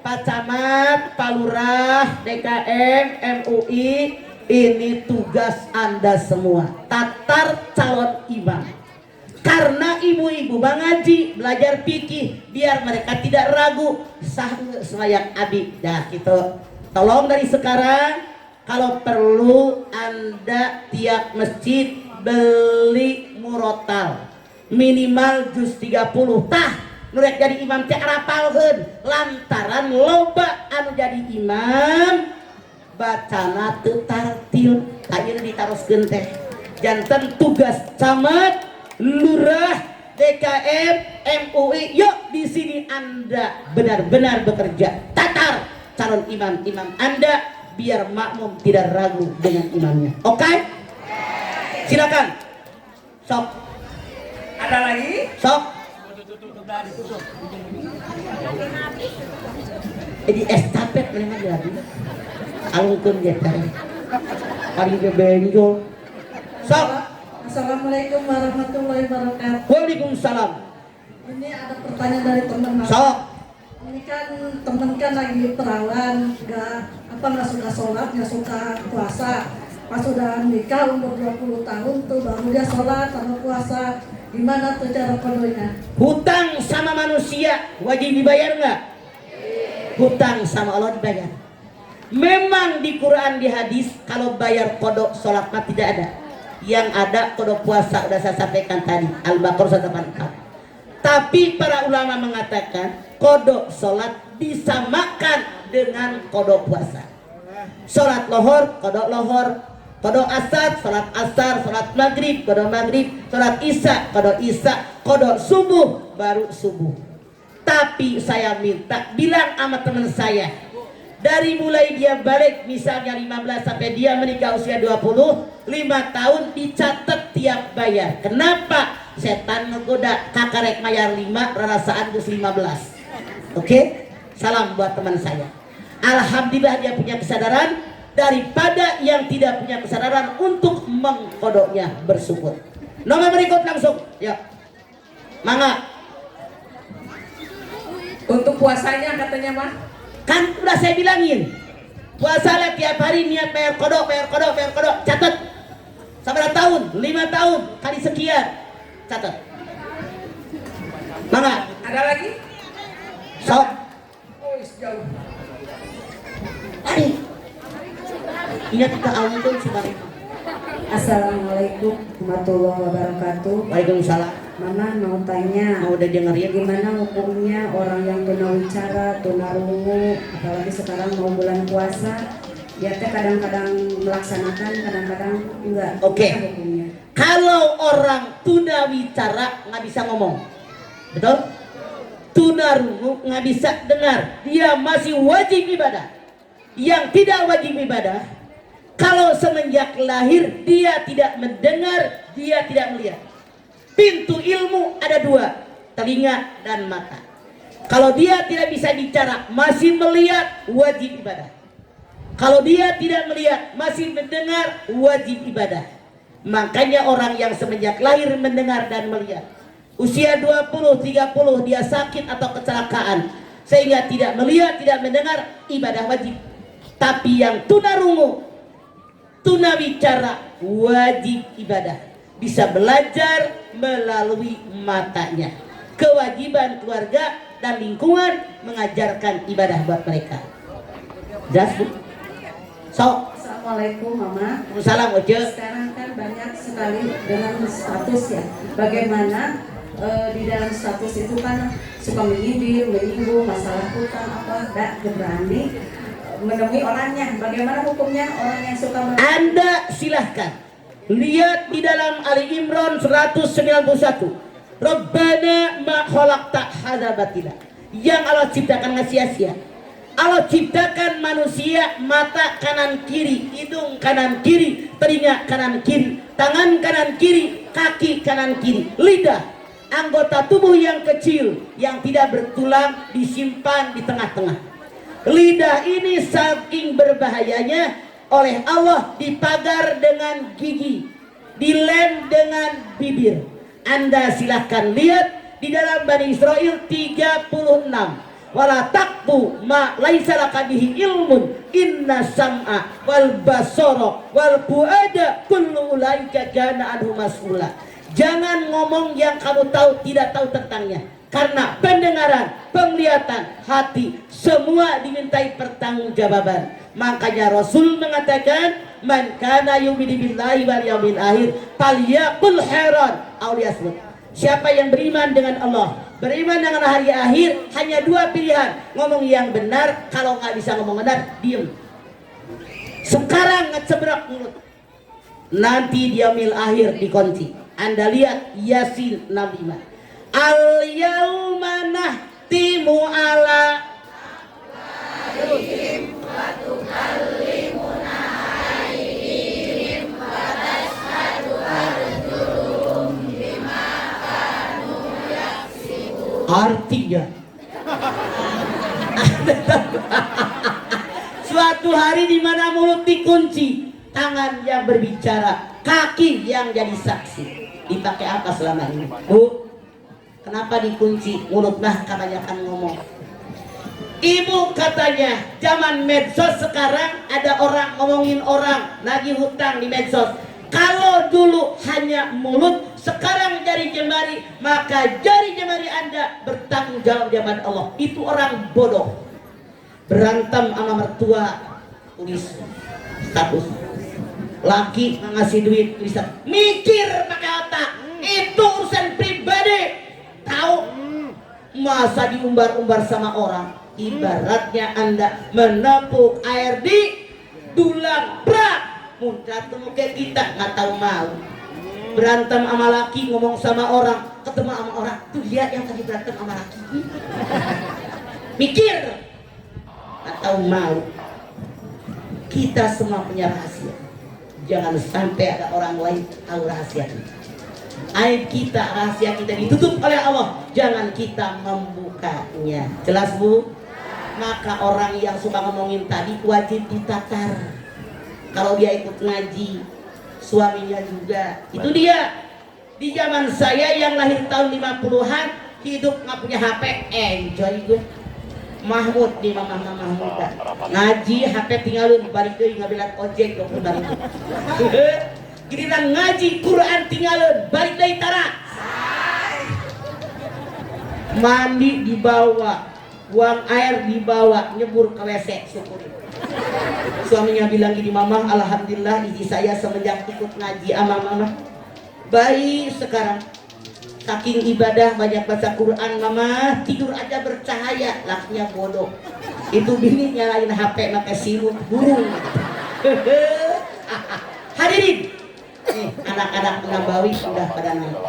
Pak Camat, Pak Lurah, DKM, MUI, ini tugas Anda semua. Tatar calon imam. Karena ibu-ibu mengaji, belajar fikih, biar mereka tidak ragu sah semayang abi. Dah gitu. Tolong dari sekarang, kalau perlu Anda tiap masjid beli murotal minimal juz 30. Tah nurek jadi imam teh rapalkeun lantaran loba anu jadi imam bacana teu tartil. Ayeuna ditaroskeun teh janten tugas camat, lurah, DKM, MUI. Yuk di sini Anda benar-benar bekerja tatar calon imam Anda biar makmum tidak ragu dengan imamnya. Oke? Silakan. Sok. Ada lagi? Sok. Jadi estafet mereka jadi. Alungkeun ge teh. Paling ge benjol. Sok. Assalamualaikum warahmatullahi wabarakatuh. Waalaikumsalam. Ini ada pertanyaan dari teman. Sok. Ini kan teman kan lagi perawan, nggak suka sholat, nggak suka puasa. Pas sudah nikah umur 20 tahun tuh baru dia sholat sama puasa. Gimana tuh cara kodonya? Hutang sama manusia wajib dibayar nggak? Hutang sama Allah dibayar. Memang di Quran di hadis kalau bayar kodok sholat mah tidak ada. Yang ada kodok puasa udah saya sampaikan tadi Al-Baqarah 184. Tapi para ulama mengatakan kodok sholat disamakan dengan kodok puasa. Sholat lohor, kodok lohor. Kodok asar, sholat asar, sholat maghrib, kodok maghrib, sholat isya, kodok isya, kodok subuh, baru subuh. Tapi saya minta bilang sama teman saya, dari mulai dia balik misalnya 15 sampai dia menikah usia 20, 5 tahun dicatat tiap bayar. Kenapa? Setan ngegoda kakarek mayar 5, rarasaan gus 15. Oke? Salam buat teman saya. Alhamdulillah dia punya kesadaran. Daripada yang tidak punya kesadaran untuk mengkodoknya, bersyukur. Nomor berikut langsung, ya. Mangga. Untuk puasanya katanya mah Kan udah saya bilangin. Puasa lah tiap hari niat bayar kodok. Catat. Sampai tahun, 5 tahun, kali sekian. Catat. Mangga. ada lagi? Sok. Oh, jauh. Aduh. Ingat kita alun si Bang. Assalamualaikum warahmatullahi wabarakatuh. Waalaikumsalam. Mama mau tanya, Mau udah dengerin? gimana hukumnya orang yang tunawicara, tunarungu, apalagi sekarang mau bulan puasa, dia teh kadang-kadang melaksanakan, kadang-kadang enggak. Oke. Gimana hukumnya? Kalau orang tunawicara nggak bisa ngomong, betul? Tunarungu nggak bisa dengar, dia masih wajib ibadah. Yang tidak wajib ibadah, kalau semenjak lahir dia tidak mendengar, dia tidak melihat. Pintu ilmu ada 2, telinga dan mata. Kalau dia tidak bisa bicara, masih melihat, wajib ibadah. Kalau dia tidak melihat, masih mendengar, wajib ibadah. Makanya orang yang semenjak lahir mendengar dan melihat, usia 20, 30 dia sakit atau kecelakaan, sehingga tidak melihat, tidak mendengar, ibadah wajib. Tapi yang tunarungu, tunawicara, wajib ibadah. bisa belajar melalui matanya. Kewajiban keluarga dan lingkungan mengajarkan ibadah buat mereka. Jelas Bu? So, Assalamualaikum Mama. salam Oce. Sekarang kan banyak sekali dengan status ya. Bagaimana di dalam status itu kan suka menyindir, menyinggung masalah hutang apa, tidak berani menemui orangnya. Bagaimana hukumnya orang yang suka Anda silahkan lihat di dalam Ali Imran 191. Rabbana ma khalaqta hadza batila. Yang Allah ciptakan nggak sia-sia. Allah ciptakan manusia mata kanan kiri, hidung kanan kiri, telinga kanan kiri, tangan kanan kiri, kaki kanan kiri, lidah, anggota tubuh yang kecil yang tidak bertulang disimpan di tengah-tengah. Lidah ini saking berbahayanya oleh Allah dipagar dengan gigi, dilem dengan bibir. Anda silahkan lihat di dalam Bani Israel 36. Wala taqfu ma laisa laka bihi ilmun inna sam'a wal basara wal fuada kullu ulaika kana anhu mas'ula. Jangan ngomong yang kamu tahu tidak tahu tentangnya, karena pendengaran, penglihatan, hati semua dimintai pertanggungjawaban. Makanya Rasul mengatakan, man kana yu'minu billahi wal yawmil akhir falyaqul khairan aw liyasmut. Siapa yang beriman dengan Allah, beriman dengan hari akhir, hanya dua pilihan: ngomong yang benar, kalau nggak bisa ngomong benar, diem. Sekarang ngecebrak mulut, nanti di yaumil akhir dikunci. Anda lihat Yasin 65. Al yauma nahtimu ala artinya suatu hari di mana mulut dikunci, tangan yang berbicara, kaki yang jadi saksi. Dipakai apa selama ini, Bu? Kenapa dikunci? Mulut mah kebanyakan ngomong. Ibu katanya zaman medsos sekarang ada orang ngomongin orang lagi hutang di medsos. Kalau dulu hanya mulut, sekarang jari jemari, maka jari jemari Anda bertanggung jawab di hadapan Allah. Itu orang bodoh. Berantem sama mertua, tulis status. Laki ngasih duit, tulisan. Mikir pakai otak. Itu urusan pribadi. Tahu? Masa diumbar-umbar sama orang? Ibaratnya Anda menepuk air di dulang brak. Muncrat kayak kita nggak tahu mau. Berantem sama laki, ngomong sama orang, ketemu sama orang, tuh lihat yang tadi berantem sama laki. Mikir, nggak tahu mau. Kita semua punya rahasia. Jangan sampai ada orang lain tahu rahasia kita. Aib kita, rahasia kita ditutup oleh Allah. Jangan kita membukanya. Jelas Bu? Maka orang yang suka ngomongin tadi wajib ditatar. Kalau dia ikut ngaji, suaminya juga. Itu dia. Di zaman saya yang lahir tahun 50-an, hidup nggak punya HP, enjoy gue. Mahmud di Mama Mahmud. Ngaji, HP tinggalin, balik deh ngabilan ojek 20 ribu. Giliran ngaji, Quran tinggalin, balik deh tara. Mandi dibawa, buang air dibawa, nyebur ke WC, syukurin. Suaminya bilang gini, Mama, alhamdulillah istri saya semenjak ikut ngaji sama Mama baik sekarang. Saking ibadah banyak baca Quran, Mama tidur aja bercahaya. Lakinya bodoh. Itu bini nyalain HP pakai sirut burung. Hadirin, anak-anak Nabawi udah pada naik.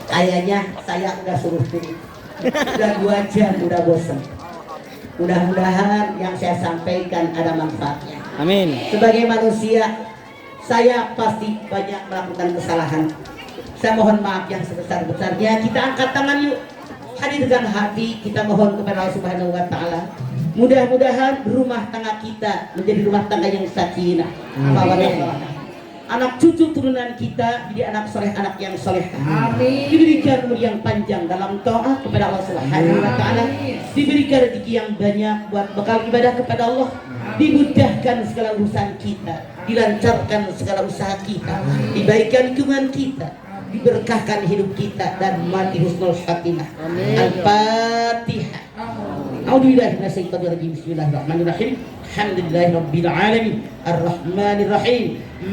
Kayaknya saya udah suruh turun. Udah 2 jam, udah bosan. Mudah-mudahan yang saya sampaikan ada manfaatnya. Amin. Sebagai manusia, saya pasti banyak melakukan kesalahan. Saya mohon maaf yang sebesar-besarnya. Kita angkat tangan yuk. Hadirkan hati, kita mohon kepada Allah Subhanahu wa taala. Mudah-mudahan rumah tangga kita menjadi rumah tangga yang sakinah. anak cucu turunan kita jadi anak soleh, anak yang soleh. Amin. Diberikan umur yang panjang dalam taat kepada Allah Subhanahu wa taala. Diberikan rezeki yang banyak buat bekal ibadah kepada Allah. Dimudahkan segala urusan kita, dilancarkan segala usaha kita, dibaikan lingkungan kita, diberkahkan hidup kita dan mati husnul khatimah. Al-Fatihah. A'udzubillahi minasyaitonir rajim. Bismillahirrahmanirrahim. Alhamdulillahirabbil alamin. Arrahmanirrahim.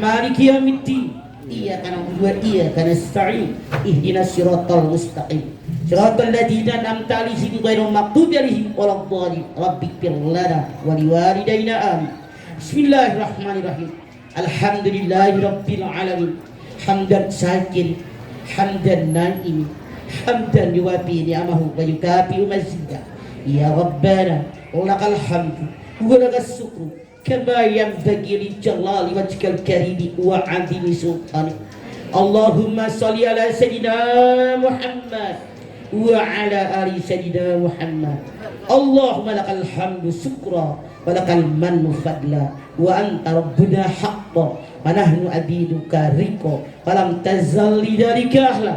Maliki yaumiddin. Iyyaka na'budu wa iyyaka nasta'in. Ihdinas siratal mustaqim. Siratal ladzina an'amta 'alaihim ghairil maghdubi 'alaihim waladdallin. Rabbighfir lana wa liwalidayna amin. Bismillahirrahmanirrahim. Alhamdulillahirabbil alamin. Hamdan syakir, hamdan naim, hamdan yuwafi ni'amahu wa yukafi mazidah. Ya Rabbana, lakal hamdu wa lakas syukru kama yanbaghi li jalali wajhikal karimi wa 'azimi sultanik. Allahumma shalli ala sayyidina Muhammad wa ala ali sayyidina Muhammad. Allahumma lakal hamdu syukra wa lakal mannu fadla wa anta rabbuna haqqan wa nahnu abiduka riqa wa lam tazal lidzalika ahla.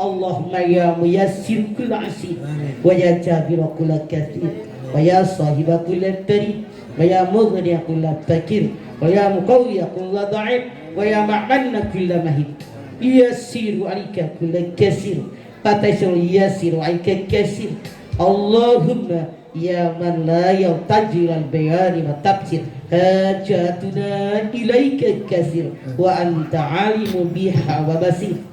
Allahumma ya muyassir kull asir wa ya jabir kull kathir wa ya sahiba kull tarid wa ya mughni kull fakir wa ya muqawwi kull dha'if wa ya ma'manna kull mahid. Yassiru alika kull kasir fatashur yassiru alika kasir. Allahumma ya man la yahtajil al bayani wa tafsir hajatuna ilaika kasir wa anta alimu biha wa basir.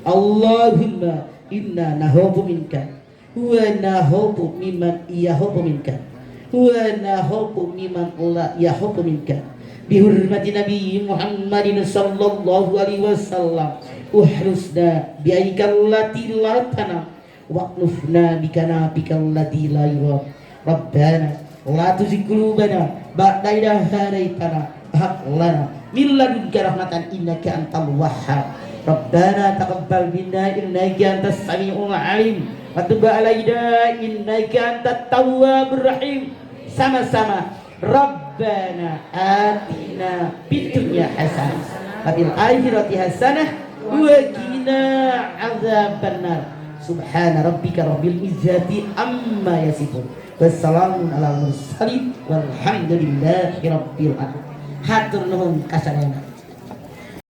Allahumma inna nahubu minka wa nahubu mimman yahubu minka wa nahubu mimman la yahubu minka bihurmati Nabi Muhammadin sallallahu alaihi wasallam uhrusna bi'aika allati la tanam waqnufna bikanabika allati la yurab. Rabbana la tuzigh qulubana ba'da idh hadaytana wa hab lana min ladunka rahmatan innaka antal wahhab. Rabbana taqabbal minna innaka antas samiul alim wa tub alaina innaka antat tawwabur rahim. Sama-sama. Rabbana atina fid dunya hasanah wa fil akhirati hasanah wa qina adzabannar. Subhana rabbika rabbil izzati amma yasifun. Wassalamun ala mursalin walhamdulillahi rabbil alamin. Hatur nuhun kasadana.